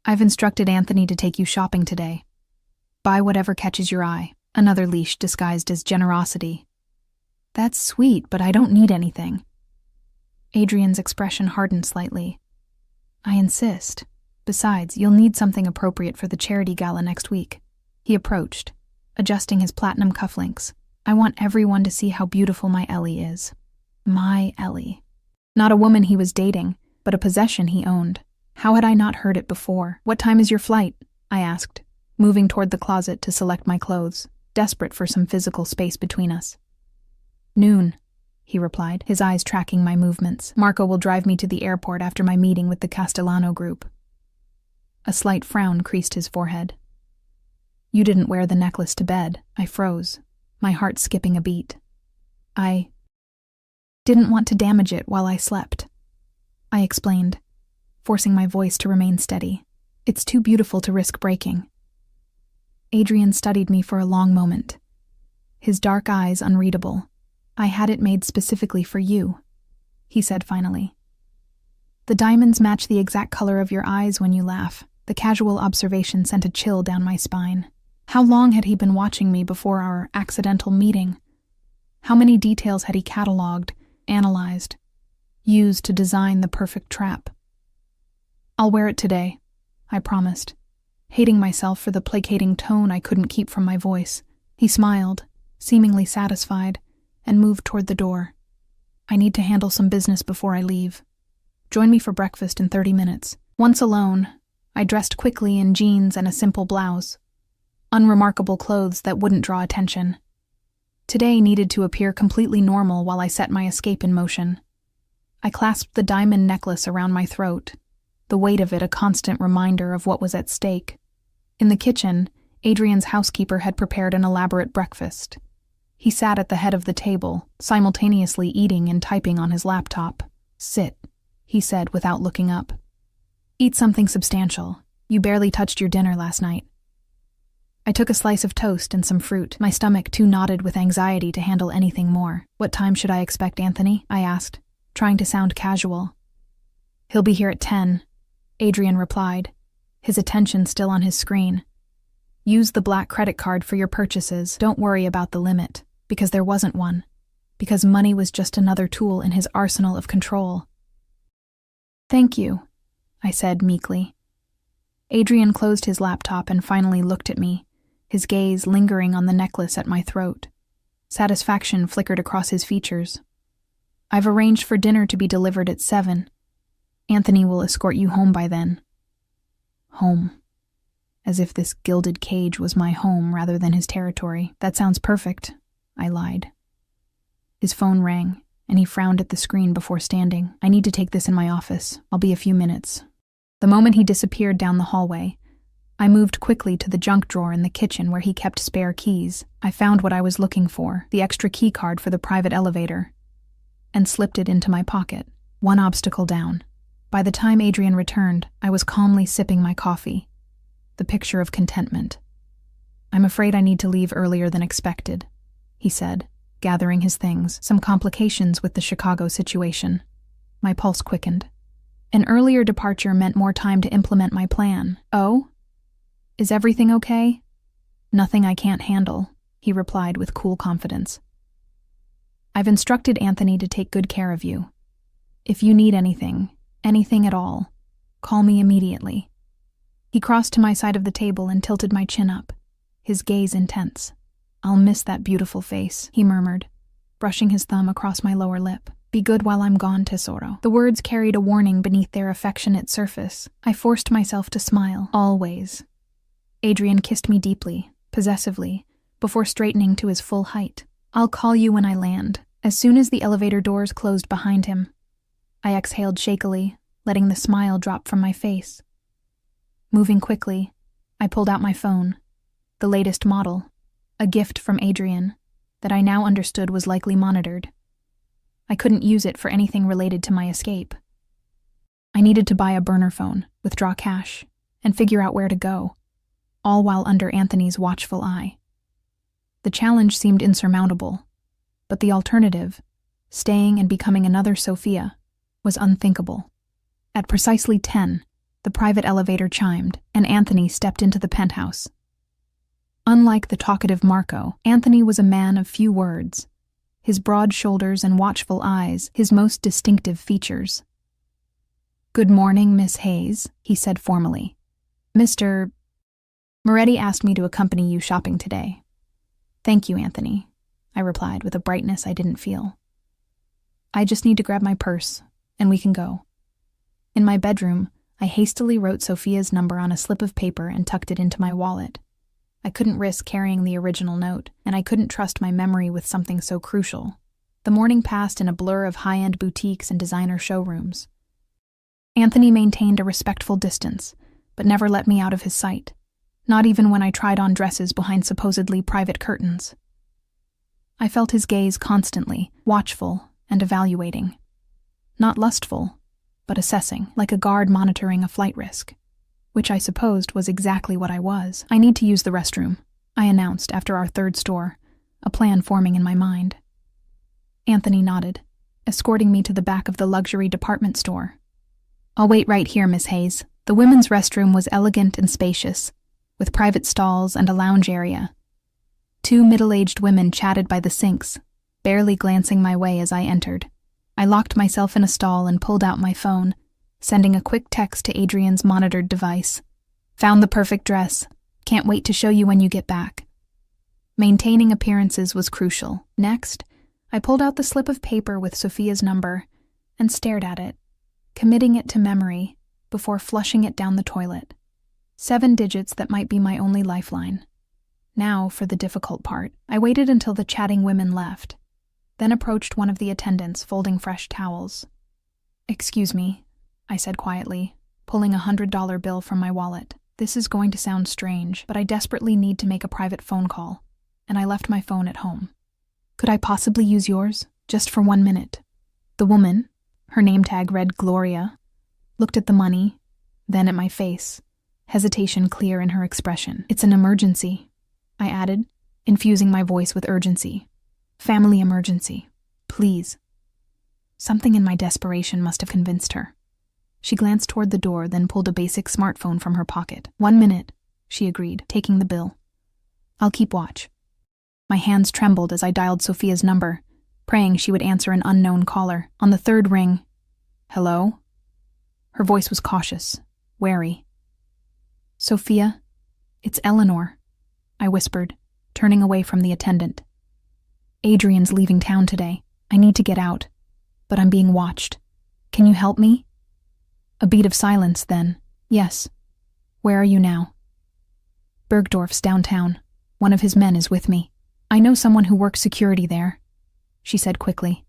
"I've instructed Anthony to take you shopping today. Buy whatever catches your eye." Another leash disguised as generosity. "That's sweet, but I don't need anything." Adrian's expression hardened slightly. "I insist. Besides, you'll need something appropriate for the charity gala next week." He approached, adjusting his platinum cufflinks. "I want everyone to see how beautiful my Ellie is." My Ellie. Not a woman he was dating, but a possession he owned. How had I not heard it before? "What time is your flight?" I asked, moving toward the closet to select my clothes, desperate for some physical space between us. "Noon," he replied, his eyes tracking my movements. "Marco will drive me to the airport after my meeting with the Castellano group." A slight frown creased his forehead. "You didn't wear the necklace to bed." I froze, my heart skipping a beat. "I didn't want to damage it while I slept," I explained, forcing my voice to remain steady. "It's too beautiful to risk breaking." Adrian studied me for a long moment, his dark eyes unreadable. "I had it made specifically for you," he said finally. "The diamonds match the exact color of your eyes when you laugh." The casual observation sent a chill down my spine. How long had he been watching me before our accidental meeting? How many details had he catalogued, analyzed, used to design the perfect trap? "I'll wear it today," I promised, hating myself for the placating tone I couldn't keep from my voice. He smiled, seemingly satisfied, and moved toward the door. "I need to handle some business before I leave. Join me for breakfast in 30 minutes. Once alone, I dressed quickly in jeans and a simple blouse. Unremarkable clothes that wouldn't draw attention. Today needed to appear completely normal while I set my escape in motion. I clasped the diamond necklace around my throat, the weight of it a constant reminder of what was at stake. In the kitchen, Adrian's housekeeper had prepared an elaborate breakfast. He sat at the head of the table, simultaneously eating and typing on his laptop. "Sit," he said without looking up. "Eat something substantial. You barely touched your dinner last night." I took a slice of toast and some fruit, my stomach too knotted with anxiety to handle anything more. "What time should I expect Anthony?" I asked, trying to sound casual. "He'll be here at 10, Adrian replied, his attention still on his screen. Use the black credit card for your purchases. Don't worry about the limit, because there wasn't one. Because money was just another tool in his arsenal of control. Thank you, I said meekly. Adrian closed his laptop and finally looked at me, his gaze lingering on the necklace at my throat. Satisfaction flickered across his features. I've arranged for dinner to be delivered at 7. Anthony will escort you home by then. Home. As if this gilded cage was my home rather than his territory. That sounds perfect, I lied. His phone rang, and he frowned at the screen before standing. I need to take this in my office. I'll be a few minutes. The moment he disappeared down the hallway, I moved quickly to the junk drawer in the kitchen where he kept spare keys. I found what I was looking for, the extra key card for the private elevator, and slipped it into my pocket, one obstacle down. By the time Adrian returned, I was calmly sipping my coffee, the picture of contentment. I'm afraid I need to leave earlier than expected, he said, gathering his things. Some complications with the Chicago situation. My pulse quickened. An earlier departure meant more time to implement my plan. Oh? Is everything okay? Nothing I can't handle, he replied with cool confidence. I've instructed Anthony to take good care of you. If you need anything at all, call me immediately. He crossed to my side of the table and tilted my chin up, his gaze intense. I'll miss that beautiful face, he murmured, brushing his thumb across my lower lip. Be good while I'm gone, Tesoro. The words carried a warning beneath their affectionate surface. I forced myself to smile. Always. Adrian kissed me deeply, possessively, before straightening to his full height. I'll call you when I land. As soon as the elevator doors closed behind him, I exhaled shakily, letting the smile drop from my face. Moving quickly, I pulled out my phone, the latest model, a gift from Adrian, that I now understood was likely monitored. I couldn't use it for anything related to my escape. I needed to buy a burner phone, withdraw cash, and figure out where to go, all while under Anthony's watchful eye. The challenge seemed insurmountable, but the alternative, staying and becoming another Sophia, was unthinkable. At precisely 10, the private elevator chimed, and Anthony stepped into the penthouse. Unlike the talkative Marco, Anthony was a man of few words, his broad shoulders and watchful eyes his most distinctive features. Good morning, Miss Hayes, he said formally. Mr. Moretti asked me to accompany you shopping today. Thank you, Anthony, I replied with a brightness I didn't feel. I just need to grab my purse, and we can go. In my bedroom, I hastily wrote Sophia's number on a slip of paper and tucked it into my wallet. I couldn't risk carrying the original note, and I couldn't trust my memory with something so crucial. The morning passed in a blur of high-end boutiques and designer showrooms. Anthony maintained a respectful distance, but never let me out of his sight, not even when I tried on dresses behind supposedly private curtains. I felt his gaze constantly, watchful and evaluating. Not lustful, but assessing, like a guard monitoring a flight risk, which I supposed was exactly what I was. I need to use the restroom, I announced after our third store, a plan forming in my mind. Anthony nodded, escorting me to the back of the luxury department store. I'll wait right here, Miss Hayes. The women's restroom was elegant and spacious, with private stalls and a lounge area. 2 middle-aged women chatted by the sinks, barely glancing my way as I entered. I locked myself in a stall and pulled out my phone, sending a quick text to Adrian's monitored device. Found the perfect dress. Can't wait to show you when you get back. Maintaining appearances was crucial. Next, I pulled out the slip of paper with Sophia's number and stared at it, committing it to memory before flushing it down the toilet. 7 digits that might be my only lifeline. Now for the difficult part. I waited until the chatting women left, then approached one of the attendants folding fresh towels. Excuse me, I said quietly, pulling a $100 bill from my wallet. This is going to sound strange, but I desperately need to make a private phone call, and I left my phone at home. Could I possibly use yours, just for 1 minute? The woman, her name tag read Gloria, looked at the money, then at my face, hesitation clear in her expression. It's an emergency, I added, infusing my voice with urgency. Family emergency. Please. Something in my desperation must have convinced her. She glanced toward the door, then pulled a basic smartphone from her pocket. 1 minute, she agreed, taking the bill. I'll keep watch. My hands trembled as I dialed Sophia's number, praying she would answer an unknown caller. On the third ring, hello? Her voice was cautious, wary. Sophia, it's Eleanor, I whispered, turning away from the attendant. Adrian's leaving town today. I need to get out, but I'm being watched. Can you help me? A beat of silence, then. Yes. Where are you now? Bergdorf's downtown. One of his men is with me. I know someone who works security there, she said quickly.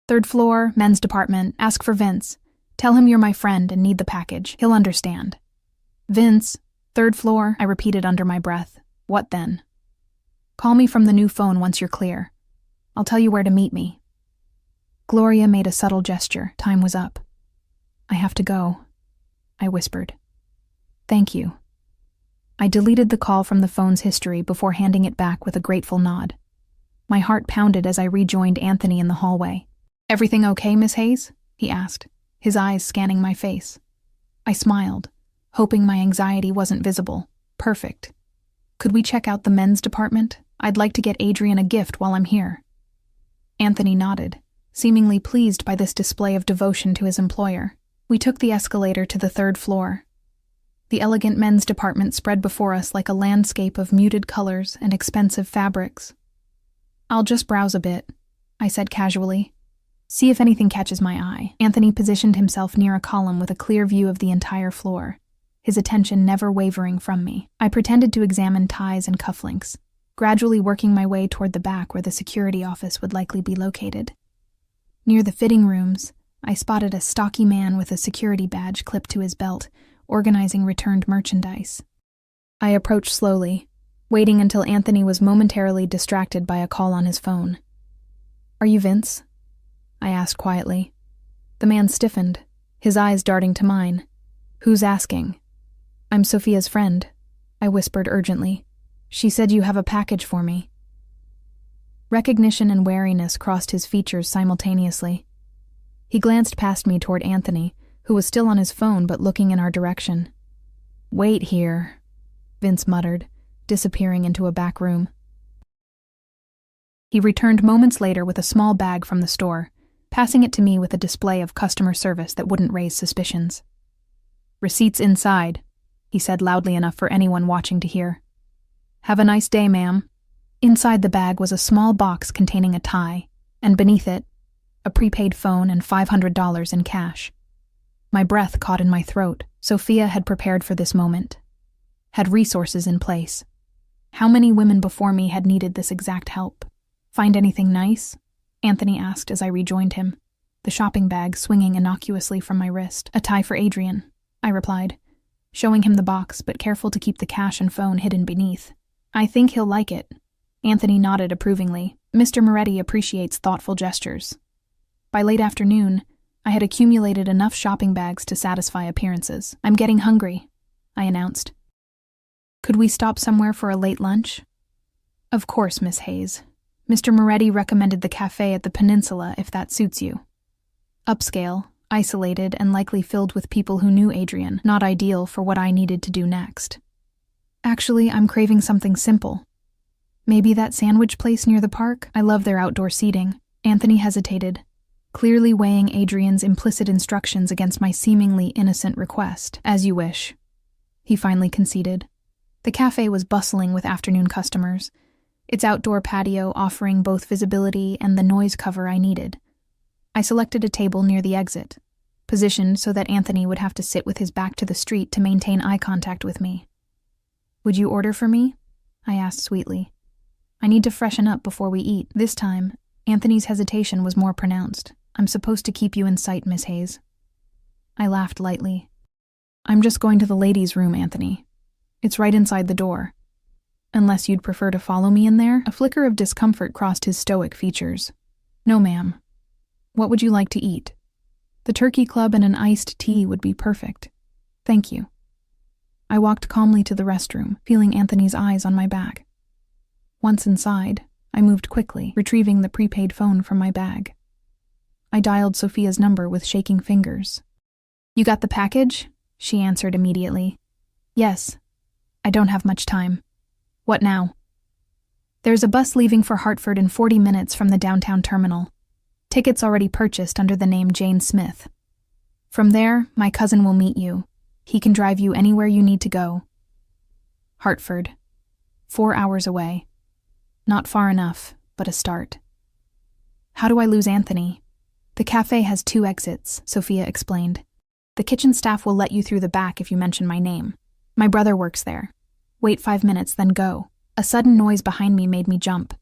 Third floor, men's department. Ask for Vince. Tell him you're my friend and need the package. He'll understand. Vince, third floor, I repeated under my breath. What then? Call me from the new phone once you're clear. I'll tell you where to meet me. Gloria made a subtle gesture. Time was up. I have to go, I whispered. Thank you. I deleted the call from the phone's history before handing it back with a grateful nod. My heart pounded as I rejoined Anthony in the hallway. Everything okay, Miss Hayes? He asked, his eyes scanning my face. I smiled, hoping my anxiety wasn't visible. Perfect. Could we check out the men's department? I'd like to get Adrian a gift while I'm here. Anthony nodded, seemingly pleased by this display of devotion to his employer. We took the escalator to the third floor. The elegant men's department spread before us like a landscape of muted colors and expensive fabrics. I'll just browse a bit, I said casually. See if anything catches my eye. Anthony positioned himself near a column with a clear view of the entire floor, his attention never wavering from me. I pretended to examine ties and cufflinks, gradually working my way toward the back where the security office would likely be located. Near the fitting rooms, I spotted a stocky man with a security badge clipped to his belt, organizing returned merchandise. I approached slowly, waiting until Anthony was momentarily distracted by a call on his phone. Are you Vince? I asked quietly. The man stiffened, his eyes darting to mine. Who's asking? I'm Sophia's friend, I whispered urgently. She said you have a package for me. Recognition and wariness crossed his features simultaneously. He glanced past me toward Anthony, who was still on his phone but looking in our direction. Wait here, Vince muttered, disappearing into a back room. He returned moments later with a small bag from the store, passing it to me with a display of customer service that wouldn't raise suspicions. Receipts inside, he said loudly enough for anyone watching to hear. Have a nice day, ma'am. Inside the bag was a small box containing a tie, and beneath it, a prepaid phone and $500 in cash. My breath caught in my throat. Sophia had prepared for this moment, had resources in place. How many women before me had needed this exact help? Find anything nice? Anthony asked as I rejoined him, the shopping bag swinging innocuously from my wrist. A tie for Adrian, I replied, showing him the box but careful to keep the cash and phone hidden beneath. I think he'll like it. Anthony nodded approvingly. Mr. Moretti appreciates thoughtful gestures. By late afternoon, I had accumulated enough shopping bags to satisfy appearances. I'm getting hungry, I announced. Could we stop somewhere for a late lunch? Of course, Miss Hayes. Mr. Moretti recommended the cafe at the Peninsula if that suits you. Upscale, isolated, and likely filled with people who knew Adrian, not ideal for what I needed to do next. Actually, I'm craving something simple. Maybe that sandwich place near the park? I love their outdoor seating. Anthony hesitated, clearly weighing Adrian's implicit instructions against my seemingly innocent request. As you wish, he finally conceded. The cafe was bustling with afternoon customers, its outdoor patio offering both visibility and the noise cover I needed. I selected a table near the exit, positioned so that Anthony would have to sit with his back to the street to maintain eye contact with me. Would you order for me? I asked sweetly. I need to freshen up before we eat. This time, Anthony's hesitation was more pronounced. I'm supposed to keep you in sight, Miss Hayes. I laughed lightly. I'm just going to the ladies' room, Anthony. It's right inside the door. Unless you'd prefer to follow me in there? A flicker of discomfort crossed his stoic features. No, ma'am. What would you like to eat? The turkey club and an iced tea would be perfect. Thank you. I walked calmly to the restroom, feeling Anthony's eyes on my back. Once inside, I moved quickly, retrieving the prepaid phone from my bag. I dialed Sophia's number with shaking fingers. You got the package? She answered immediately. Yes. I don't have much time. What now? There's a bus leaving for Hartford in 40 minutes from the downtown terminal. Tickets already purchased under the name Jane Smith. From there, my cousin will meet you. He can drive you anywhere you need to go. Hartford. 4 hours away. Not far enough, but a start. How do I lose Anthony? The cafe has 2 exits, Sophia explained. The kitchen staff will let you through the back if you mention my name. My brother works there. Wait 5 minutes, then go. A sudden noise behind me made me jump.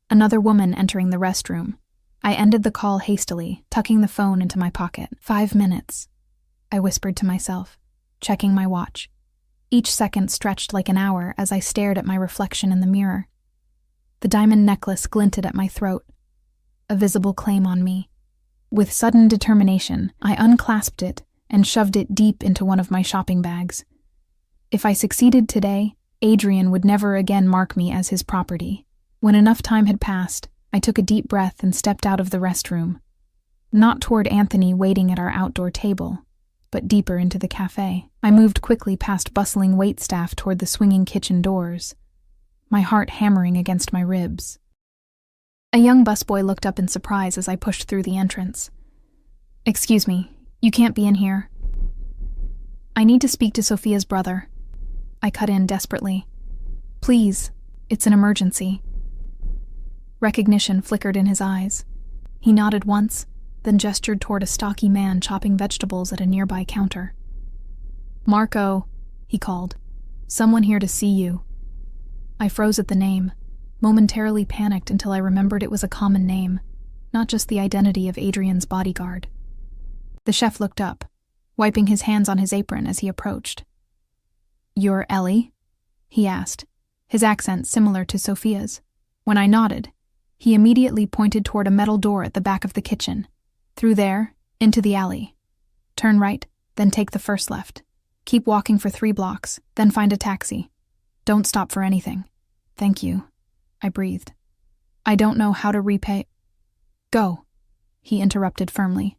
Another woman entering the restroom. I ended the call hastily, tucking the phone into my pocket. 5 minutes, I whispered to myself, checking my watch. Each second stretched like an hour as I stared at my reflection in the mirror. The diamond necklace glinted at my throat, a visible claim on me. With sudden determination, I unclasped it and shoved it deep into one of my shopping bags. If I succeeded today, Adrian would never again mark me as his property. When enough time had passed, I took a deep breath and stepped out of the restroom. Not toward Anthony waiting at our outdoor table, but deeper into the cafe. I moved quickly past bustling waitstaff toward the swinging kitchen doors, my heart hammering against my ribs. A young busboy looked up in surprise as I pushed through the entrance. "Excuse me, you can't be in here." "I need to speak to Sophia's brother." I cut in desperately. "Please, it's an emergency." Recognition flickered in his eyes. He nodded once, then gestured toward a stocky man chopping vegetables at a nearby counter. "Marco," he called. "Someone here to see you." I froze at the name, momentarily panicked until I remembered it was a common name, not just the identity of Adrian's bodyguard. The chef looked up, wiping his hands on his apron as he approached. "You're Ellie?" he asked, his accent similar to Sophia's. When I nodded, he immediately pointed toward a metal door at the back of the kitchen. "Through there, into the alley. Turn right, then take the first left. Keep walking for 3 blocks, then find a taxi. Don't stop for anything." "Thank you," I breathed. "I don't know how to repay—" "Go," he interrupted firmly.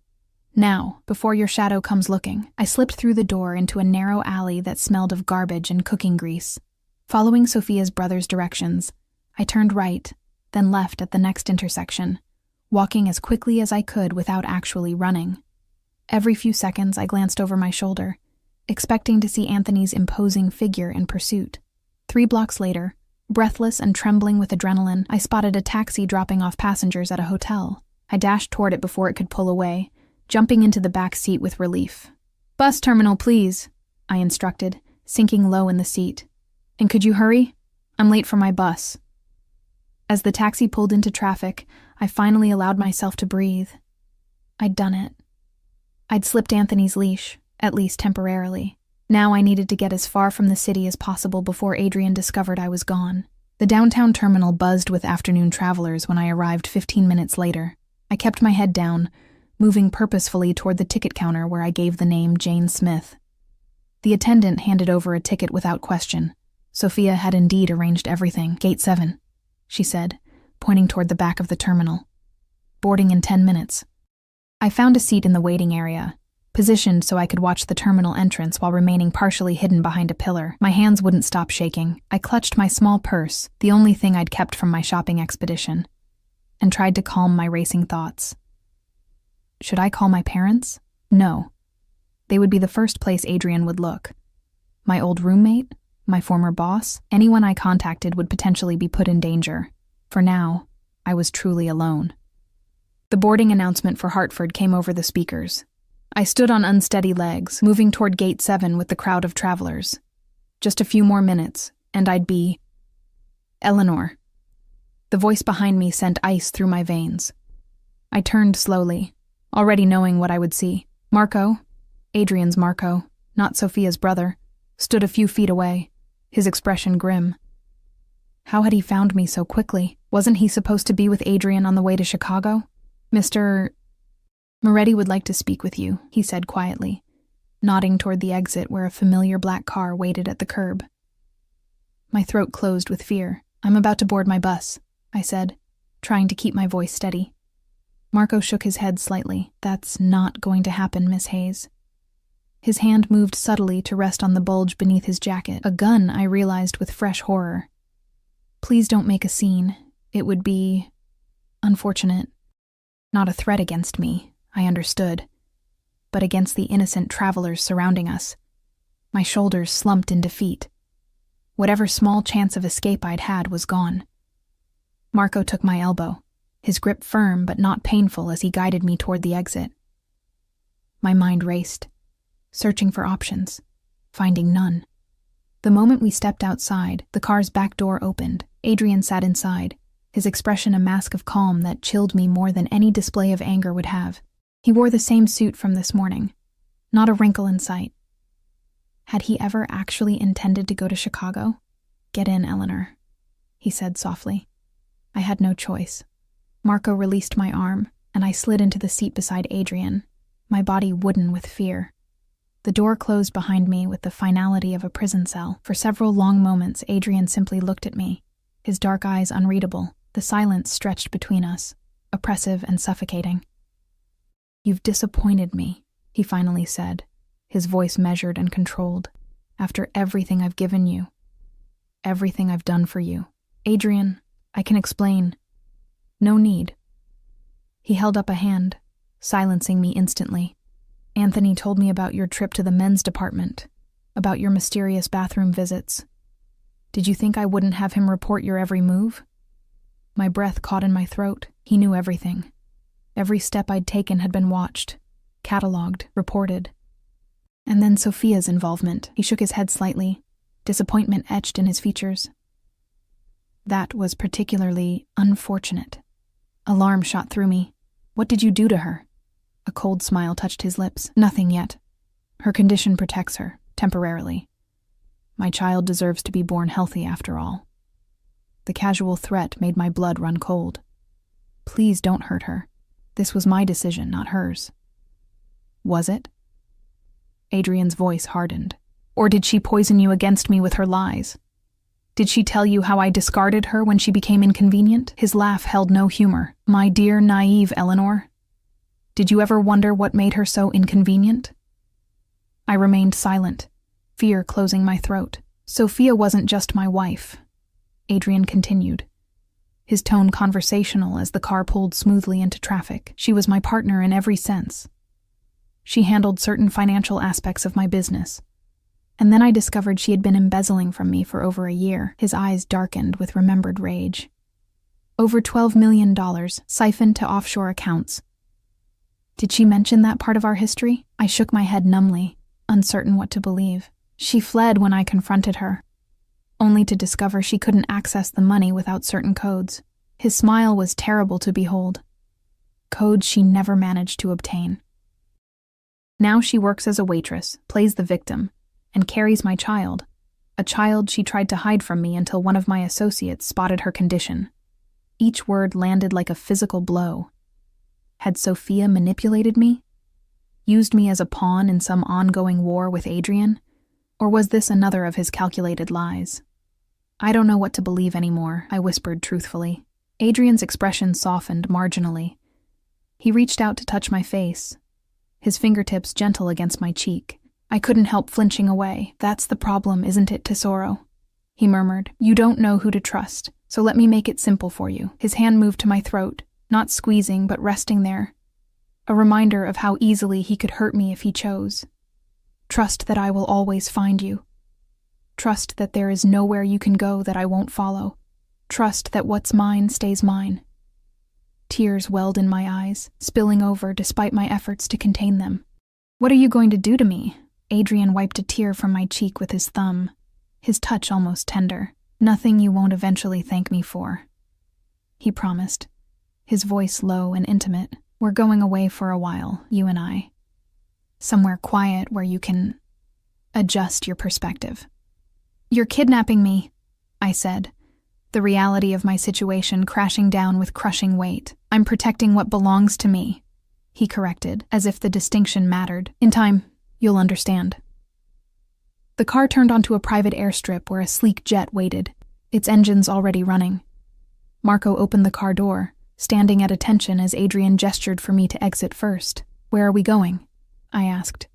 "Now, before your shadow comes looking." I slipped through the door into a narrow alley that smelled of garbage and cooking grease. Following Sophia's brother's directions, I turned right, then left at the next intersection, walking as quickly as I could without actually running. Every few seconds I glanced over my shoulder, expecting to see Anthony's imposing figure in pursuit. 3 blocks later, breathless and trembling with adrenaline, I spotted a taxi dropping off passengers at a hotel. I dashed toward it before it could pull away, jumping into the back seat with relief. "Bus terminal, please," I instructed, sinking low in the seat. "And could you hurry? I'm late for my bus." As the taxi pulled into traffic, I finally allowed myself to breathe. I'd done it. I'd slipped Anthony's leash, at least temporarily. Now I needed to get as far from the city as possible before Adrian discovered I was gone. The downtown terminal buzzed with afternoon travelers when I arrived 15 minutes later. I kept my head down, moving purposefully toward the ticket counter where I gave the name Jane Smith. The attendant handed over a ticket without question. Sophia had indeed arranged everything. "Gate 7, she said, pointing toward the back of the terminal. "Boarding in 10 minutes. I found a seat in the waiting area, positioned so I could watch the terminal entrance while remaining partially hidden behind a pillar. My hands wouldn't stop shaking. I clutched my small purse, the only thing I'd kept from my shopping expedition, and tried to calm my racing thoughts. Should I call my parents? No. They would be the first place Adrian would look. My old roommate? My former boss? Anyone I contacted would potentially be put in danger. For now, I was truly alone. The boarding announcement for Hartford came over the speakers. I stood on unsteady legs, moving toward Gate 7 with the crowd of travelers. Just a few more minutes, and I'd be... Eleanor. The voice behind me sent ice through my veins. I turned slowly, already knowing what I would see. Marco, Adrian's Marco, not Sophia's brother, stood a few feet away, his expression grim. How had he found me so quickly? Wasn't he supposed to be with Adrian on the way to Chicago? "Mr. Moretti would like to speak with you," he said quietly, nodding toward the exit where a familiar black car waited at the curb. My throat closed with fear. "I'm about to board my bus," I said, trying to keep my voice steady. Marco shook his head slightly. "That's not going to happen, Miss Hayes." His hand moved subtly to rest on the bulge beneath his jacket. A gun, I realized with fresh horror. Please don't make a scene. It would be unfortunate. Not a threat against me, I understood, but against the innocent travelers surrounding us. My shoulders slumped in defeat. Whatever small chance of escape I'd had was gone. Marco took my elbow, his grip firm but not painful as he guided me toward the exit. My mind raced, searching for options, finding none. The moment we stepped outside, the car's back door opened. Adrian sat inside, his expression a mask of calm that chilled me more than any display of anger would have. He wore the same suit from this morning, not a wrinkle in sight. Had he ever actually intended to go to Chicago? Get in, Eleanor, he said softly. I had no choice. Marco released my arm, and I slid into the seat beside Adrian, my body wooden with fear. The door closed behind me with the finality of a prison cell. For several long moments, Adrian simply looked at me, his dark eyes unreadable. The silence stretched between us, oppressive and suffocating. You've disappointed me, he finally said, his voice measured and controlled. After everything I've given you, everything I've done for you. Adrian, I can explain. No need. He held up a hand, silencing me instantly. Anthony told me about your trip to the men's department, about your mysterious bathroom visits. Did you think I wouldn't have him report your every move? My breath caught in my throat. He knew everything. Every step I'd taken had been watched, catalogued, reported. And then Sophia's involvement. He shook his head slightly, disappointment etched in his features. That was particularly unfortunate. Alarm shot through me. What did you do to her? A cold smile touched his lips. Nothing yet. Her condition protects her, temporarily. My child deserves to be born healthy after all. The casual threat made my blood run cold. Please don't hurt her. This was my decision, not hers. Was it? Adrian's voice hardened. Or did she poison you against me with her lies? Did she tell you how I discarded her when she became inconvenient? His laugh held no humor. My dear, naive Eleanor. Did you ever wonder what made her so inconvenient? I remained silent, fear closing my throat. Sophia wasn't just my wife, Adrian continued, his tone conversational as the car pulled smoothly into traffic. She was my partner in every sense. She handled certain financial aspects of my business. And then I discovered she had been embezzling from me for over a year. His eyes darkened with remembered rage. Over $12 million, siphoned to offshore accounts. Did she mention that part of our history? I shook my head numbly, uncertain what to believe. She fled when I confronted her, only to discover she couldn't access the money without certain codes. His smile was terrible to behold. Codes she never managed to obtain. Now she works as a waitress, plays the victim, and carries my child, a child she tried to hide from me until one of my associates spotted her condition. Each word landed like a physical blow. Had Sophia manipulated me? Used me as a pawn in some ongoing war with Adrian? Or was this another of his calculated lies? I don't know what to believe anymore, I whispered truthfully. Adrian's expression softened marginally. He reached out to touch my face, his fingertips gentle against my cheek. I couldn't help flinching away. That's the problem, isn't it, Tesoro? He murmured. You don't know who to trust, so let me make it simple for you. His hand moved to my throat, not squeezing but resting there. A reminder of how easily he could hurt me if he chose. Trust that I will always find you. Trust that there is nowhere you can go that I won't follow. Trust that what's mine stays mine. Tears welled in my eyes, spilling over despite my efforts to contain them. What are you going to do to me? Adrian wiped a tear from my cheek with his thumb, his touch almost tender. Nothing you won't eventually thank me for, he promised, his voice low and intimate. We're going away for a while, you and I. Somewhere quiet where you can adjust your perspective. You're kidnapping me, I said, the reality of my situation crashing down with crushing weight. I'm protecting what belongs to me, he corrected, as if the distinction mattered. In time, you'll understand. The car turned onto a private airstrip where a sleek jet waited, its engines already running. Marco opened the car door, standing at attention as Adrian gestured for me to exit first. Where are we going? I asked,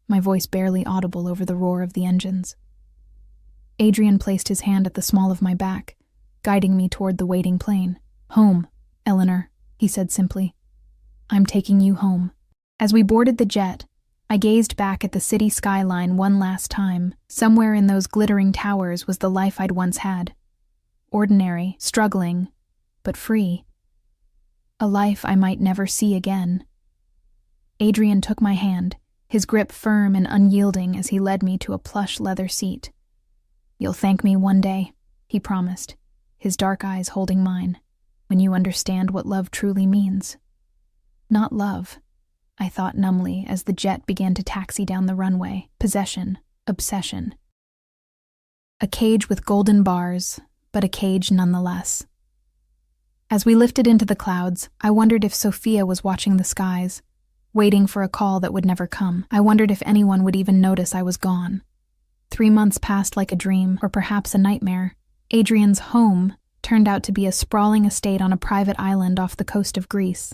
my voice barely audible over the roar of the engines. Adrian placed his hand at the small of my back, guiding me toward the waiting plane. "Home, Eleanor," he said simply. "I'm taking you home." As we boarded the jet, I gazed back at the city skyline one last time. Somewhere in those glittering towers was the life I'd once had. Ordinary, struggling, but free. A life I might never see again. Adrian took my hand, his grip firm and unyielding as he led me to a plush leather seat. "You'll thank me one day," he promised, his dark eyes holding mine, "when you understand what love truly means." Not love, I thought numbly as the jet began to taxi down the runway. Possession, obsession. A cage with golden bars, but a cage nonetheless. As we lifted into the clouds, I wondered if Sophia was watching the skies, waiting for a call that would never come. I wondered if anyone would even notice I was gone. 3 months passed like a dream, or perhaps a nightmare. Adrian's home turned out to be a sprawling estate on a private island off the coast of Greece.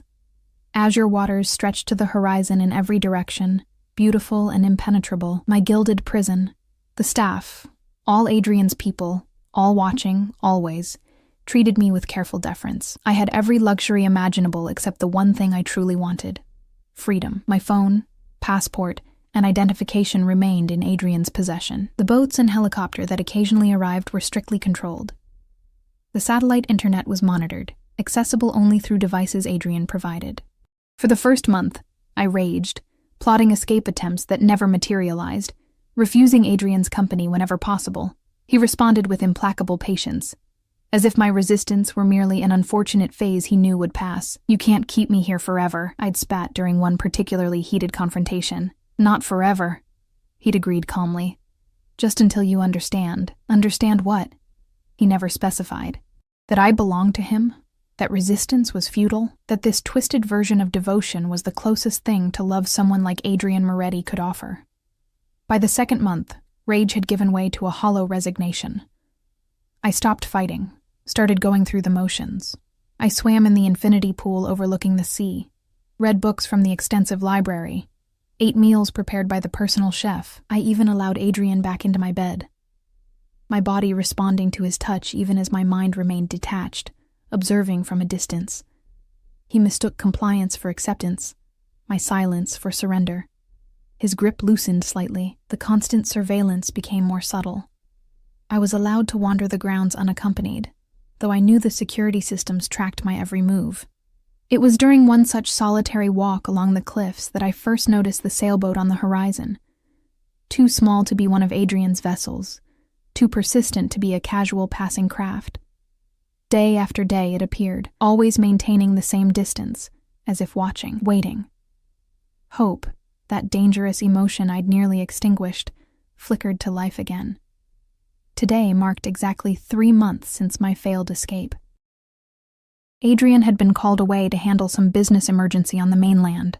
Azure waters stretched to the horizon in every direction, beautiful and impenetrable. My gilded prison. The staff, all Adrian's people, all watching, always, treated me with careful deference. I had every luxury imaginable except the one thing I truly wanted. Freedom. My phone, passport, and identification remained in Adrian's possession. The boats and helicopter that occasionally arrived were strictly controlled. The satellite internet was monitored, accessible only through devices Adrian provided. For the first month, I raged, plotting escape attempts that never materialized, refusing Adrian's company whenever possible. He responded with implacable patience, as if my resistance were merely an unfortunate phase he knew would pass. "You can't keep me here forever," I'd spat during one particularly heated confrontation. "Not forever," he'd agreed calmly. "Just until you understand." Understand what? He never specified. That I belonged to him? That resistance was futile? That this twisted version of devotion was the closest thing to love someone like Adrian Moretti could offer? By the second month, rage had given way to a hollow resignation. I stopped fighting, started going through the motions. I swam in the infinity pool overlooking the sea, read books from the extensive library, ate meals prepared by the personal chef. I even allowed Adrian back into my bed, my body responding to his touch even as my mind remained detached, observing from a distance. He mistook compliance for acceptance, my silence for surrender. His grip loosened slightly, the constant surveillance became more subtle. I was allowed to wander the grounds unaccompanied, though I knew the security systems tracked my every move. It was during one such solitary walk along the cliffs that I first noticed the sailboat on the horizon. Too small to be one of Adrian's vessels, too persistent to be a casual passing craft. Day after day it appeared, always maintaining the same distance, as if watching, waiting. Hope, that dangerous emotion I'd nearly extinguished, flickered to life again. Today marked exactly 3 months since my failed escape. Adrian had been called away to handle some business emergency on the mainland,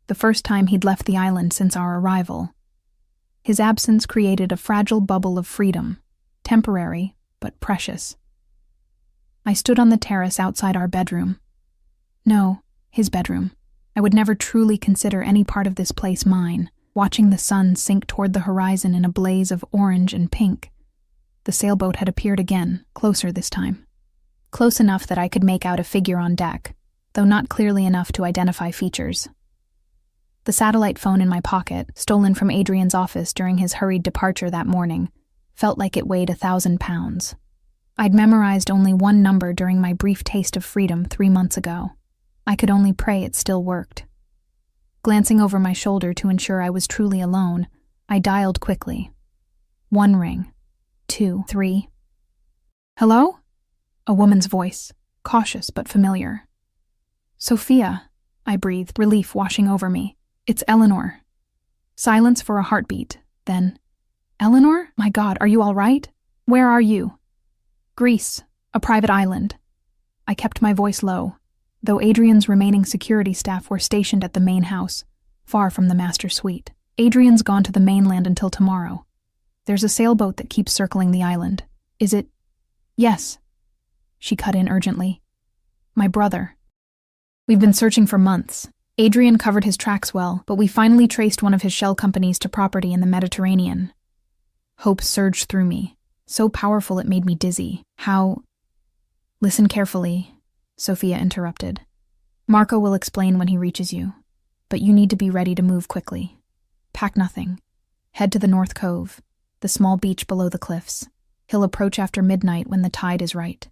the first time he'd left the island since our arrival. His absence created a fragile bubble of freedom, temporary but precious. I stood on the terrace outside our bedroom. No, his bedroom. I would never truly consider any part of this place mine, watching the sun sink toward the horizon in a blaze of orange and pink. The sailboat had appeared again, closer this time. Close enough that I could make out a figure on deck, though not clearly enough to identify features. The satellite phone in my pocket, stolen from Adrian's office during his hurried departure that morning, felt like it weighed 1,000 pounds. I'd memorized only one number during my brief taste of freedom 3 months ago. I could only pray it still worked. Glancing over my shoulder to ensure I was truly alone, I dialed quickly. 1 ring. 2, 3. "Hello?" A woman's voice, cautious but familiar. "Sophia," I breathed, relief washing over me. "It's Eleanor." Silence for a heartbeat, then, "Eleanor? My God, are you all right? Where are you?" "Greece, a private island." I kept my voice low, though Adrian's remaining security staff were stationed at the main house, far from the master suite. "Adrian's gone to the mainland until tomorrow. There's a sailboat that keeps circling the island. Is it—" "Yes," she cut in urgently. "My brother. We've been searching for months. Adrian covered his tracks well, but we finally traced one of his shell companies to property in the Mediterranean. Hope surged through me, so powerful it made me dizzy. How— Listen carefully, Sophia interrupted. Marco will explain when he reaches you, but you need to be ready to move quickly. Pack nothing. Head to the North Cove, the small beach below the cliffs. He'll approach after midnight when the tide is right.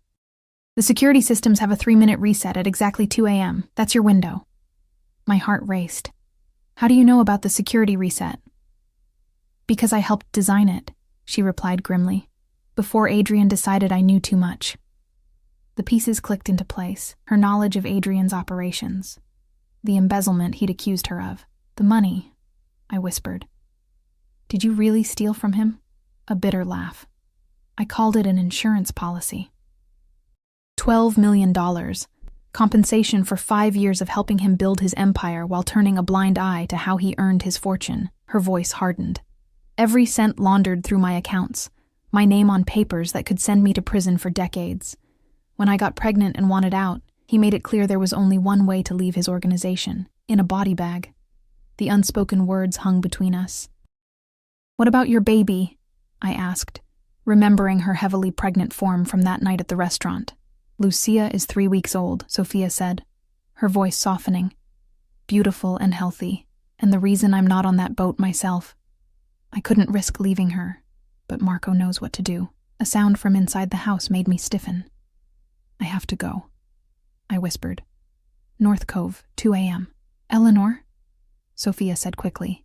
The security systems have a 3-minute reset at exactly 2 a.m. That's your window. My heart raced. How do you know about the security reset? Because I helped design it, she replied grimly. Before Adrian decided I knew too much. The pieces clicked into place, her knowledge of Adrian's operations. The embezzlement he'd accused her of. The money, I whispered. Did you really steal from him? A bitter laugh. I called it an insurance policy. $12 million. Compensation for 5 years of helping him build his empire while turning a blind eye to how he earned his fortune. Her voice hardened. Every cent laundered through my accounts, my name on papers that could send me to prison for decades. When I got pregnant and wanted out, he made it clear there was only one way to leave his organization, in a body bag. The unspoken words hung between us. What about your baby? I asked, remembering her heavily pregnant form from that night at the restaurant. Lucia is 3 weeks old, Sophia said, her voice softening. Beautiful and healthy, and the reason I'm not on that boat myself. I couldn't risk leaving her, but Marco knows what to do. A sound from inside the house made me stiffen. I have to go, I whispered. North Cove, 2 a.m. Eleanor? Sophia said quickly.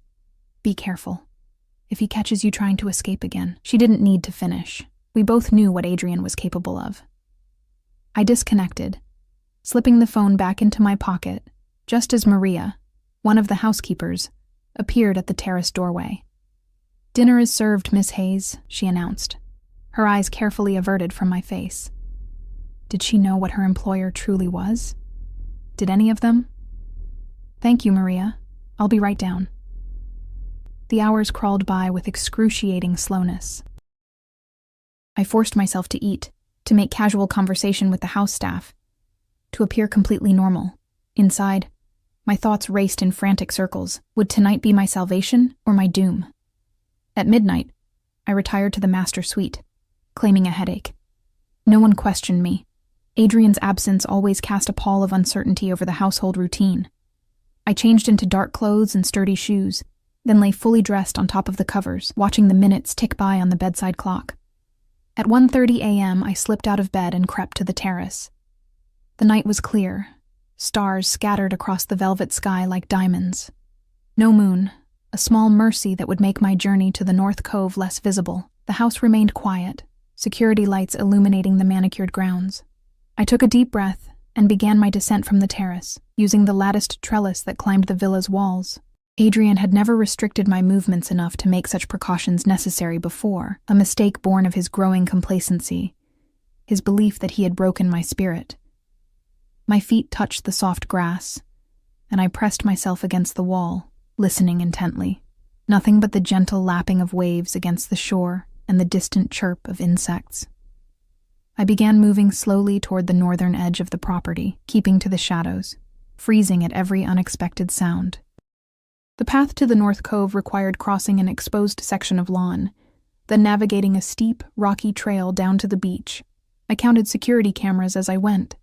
Be careful. If he catches you trying to escape again. She didn't need to finish. We both knew what Adrian was capable of. I disconnected, slipping the phone back into my pocket, just as Maria, one of the housekeepers, appeared at the terrace doorway. Dinner is served, Miss Hayes, she announced, her eyes carefully averted from my face. Did she know what her employer truly was? Did any of them? Thank you, Maria. I'll be right down. The hours crawled by with excruciating slowness. I forced myself to eat, to make casual conversation with the house staff, to appear completely normal. Inside, my thoughts raced in frantic circles. Would tonight be my salvation or my doom? At midnight, I retired to the master suite, claiming a headache. No one questioned me. Adrian's absence always cast a pall of uncertainty over the household routine. I changed into dark clothes and sturdy shoes, then lay fully dressed on top of the covers, watching the minutes tick by on the bedside clock. At 1:30 a.m., I slipped out of bed and crept to the terrace. The night was clear, stars scattered across the velvet sky like diamonds. No moon, a small mercy that would make my journey to the North Cove less visible. The house remained quiet, security lights illuminating the manicured grounds. I took a deep breath and began my descent from the terrace, using the latticed trellis that climbed the villa's walls. Adrian had never restricted my movements enough to make such precautions necessary before, a mistake born of his growing complacency, his belief that he had broken my spirit. My feet touched the soft grass, and I pressed myself against the wall, listening intently. Nothing but the gentle lapping of waves against the shore and the distant chirp of insects. I began moving slowly toward the northern edge of the property, keeping to the shadows, freezing at every unexpected sound. The path to the North Cove required crossing an exposed section of lawn, then navigating a steep, rocky trail down to the beach. I counted security cameras as I went,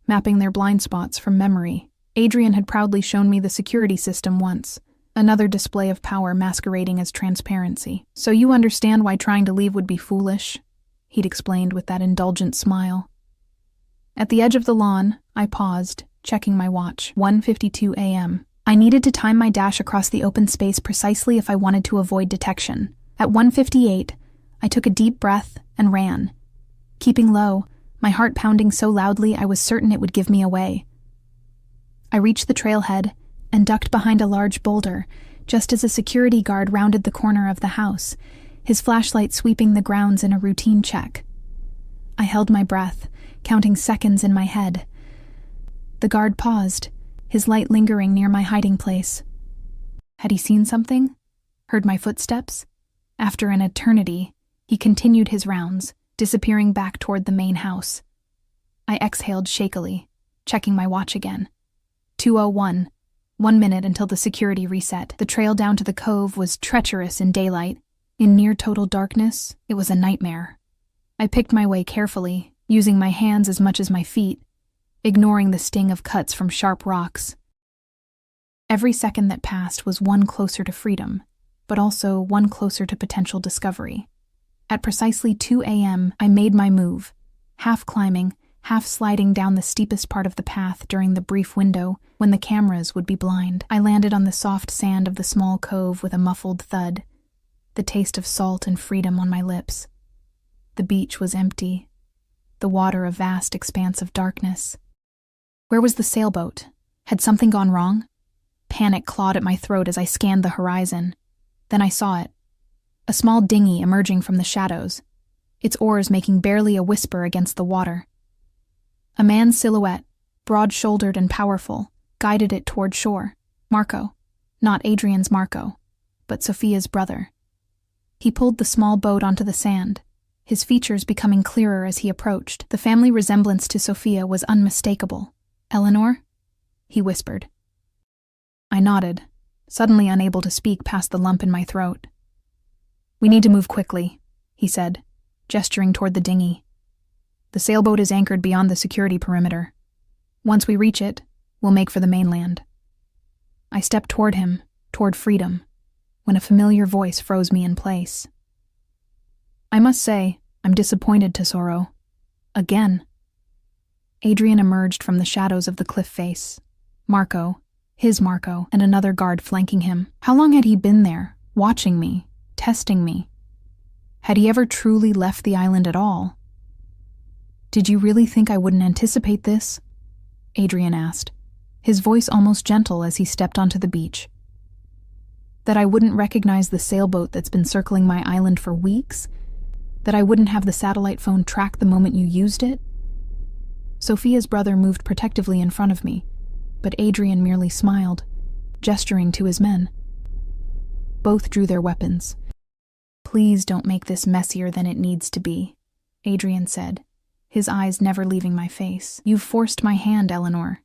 mapping their blind spots from memory. Adrian had proudly shown me the security system once, another display of power masquerading as transparency. So you understand why trying to leave would be foolish, he'd explained with that indulgent smile. At the edge of the lawn, I paused, checking my watch. 1:52 a.m. I needed to time my dash across the open space precisely if I wanted to avoid detection. At 1:58, I took a deep breath and ran. Keeping low, my heart pounding so loudly I was certain it would give me away. I reached the trailhead and ducked behind a large boulder, just as a security guard rounded the corner of the house, his flashlight sweeping the grounds in a routine check. I held my breath, counting seconds in my head. The guard paused, his light lingering near my hiding place. Had he seen something? Heard my footsteps? After an eternity, he continued his rounds, disappearing back toward the main house. I exhaled shakily, checking my watch again. 2:01. 1 minute until the security reset. The trail down to the cove was treacherous in daylight. In near-total darkness, it was a nightmare. I picked my way carefully, using my hands as much as my feet, ignoring the sting of cuts from sharp rocks. Every second that passed was one closer to freedom, but also one closer to potential discovery. At precisely 2 a.m., I made my move, half climbing, half sliding down the steepest part of the path during the brief window when the cameras would be blind. I landed on the soft sand of the small cove with a muffled thud, the taste of salt and freedom on my lips. The beach was empty, the water a vast expanse of darkness. Where was the sailboat? Had something gone wrong? Panic clawed at my throat as I scanned the horizon. Then I saw it. A small dinghy emerging from the shadows, its oars making barely a whisper against the water. A man's silhouette, broad-shouldered and powerful, guided it toward shore. Marco. Not Adrian's Marco, but Sophia's brother. He pulled the small boat onto the sand, his features becoming clearer as he approached. The family resemblance to Sophia was unmistakable. "Eleanor?" he whispered. I nodded, suddenly unable to speak past the lump in my throat. "We need to move quickly," he said, gesturing toward the dinghy. "The sailboat is anchored beyond the security perimeter. Once we reach it, we'll make for the mainland." I stepped toward him, toward freedom, when a familiar voice froze me in place. "I must say, I'm disappointed, Tesoro. Again." Adrian emerged from the shadows of the cliff face. Marco, his Marco, and another guard flanking him. How long had he been there, watching me, testing me? Had he ever truly left the island at all? "Did you really think I wouldn't anticipate this?" Adrian asked, his voice almost gentle as he stepped onto the beach. "That I wouldn't recognize the sailboat that's been circling my island for weeks? That I wouldn't have the satellite phone track the moment you used it?" Sophia's brother moved protectively in front of me, but Adrian merely smiled, gesturing to his men. Both drew their weapons. "Please don't make this messier than it needs to be," Adrian said, his eyes never leaving my face. "You've forced my hand, Eleanor.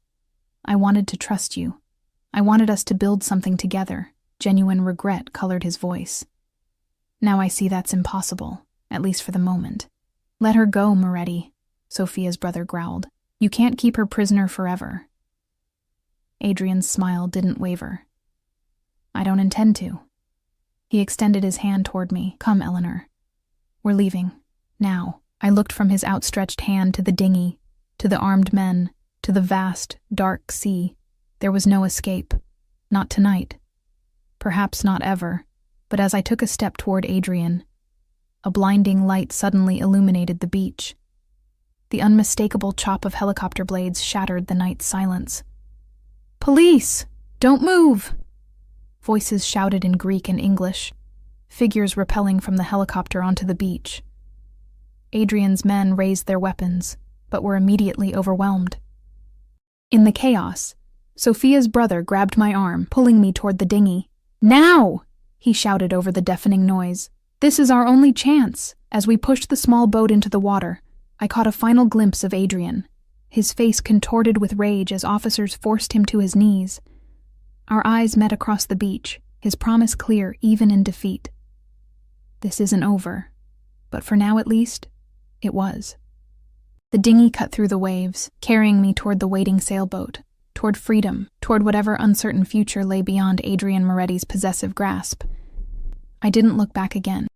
I wanted to trust you. I wanted us to build something together." Genuine regret colored his voice. "Now I see that's impossible, at least for the moment." "Let her go, Moretti," Sophia's brother growled. "You can't keep her prisoner forever." Adrian's smile didn't waver. "I don't intend to." He extended his hand toward me. "Come, Eleanor. We're leaving. Now." I looked from his outstretched hand to the dinghy, to the armed men, to the vast, dark sea. There was no escape. Not tonight. Perhaps not ever. But as I took a step toward Adrian, a blinding light suddenly illuminated the beach. The unmistakable chop of helicopter blades shattered the night's silence. "Police! Don't move!" Voices shouted in Greek and English, figures rappelling from the helicopter onto the beach. Adrian's men raised their weapons, but were immediately overwhelmed. In the chaos, Sophia's brother grabbed my arm, pulling me toward the dinghy. "Now!" he shouted over the deafening noise. "This is our only chance." As we pushed the small boat into the water, I caught a final glimpse of Adrian, his face contorted with rage as officers forced him to his knees. Our eyes met across the beach, his promise clear even in defeat. This isn't over, but for now at least, it was. The dinghy cut through the waves, carrying me toward the waiting sailboat, toward freedom, toward whatever uncertain future lay beyond Adrian Moretti's possessive grasp. I didn't look back again.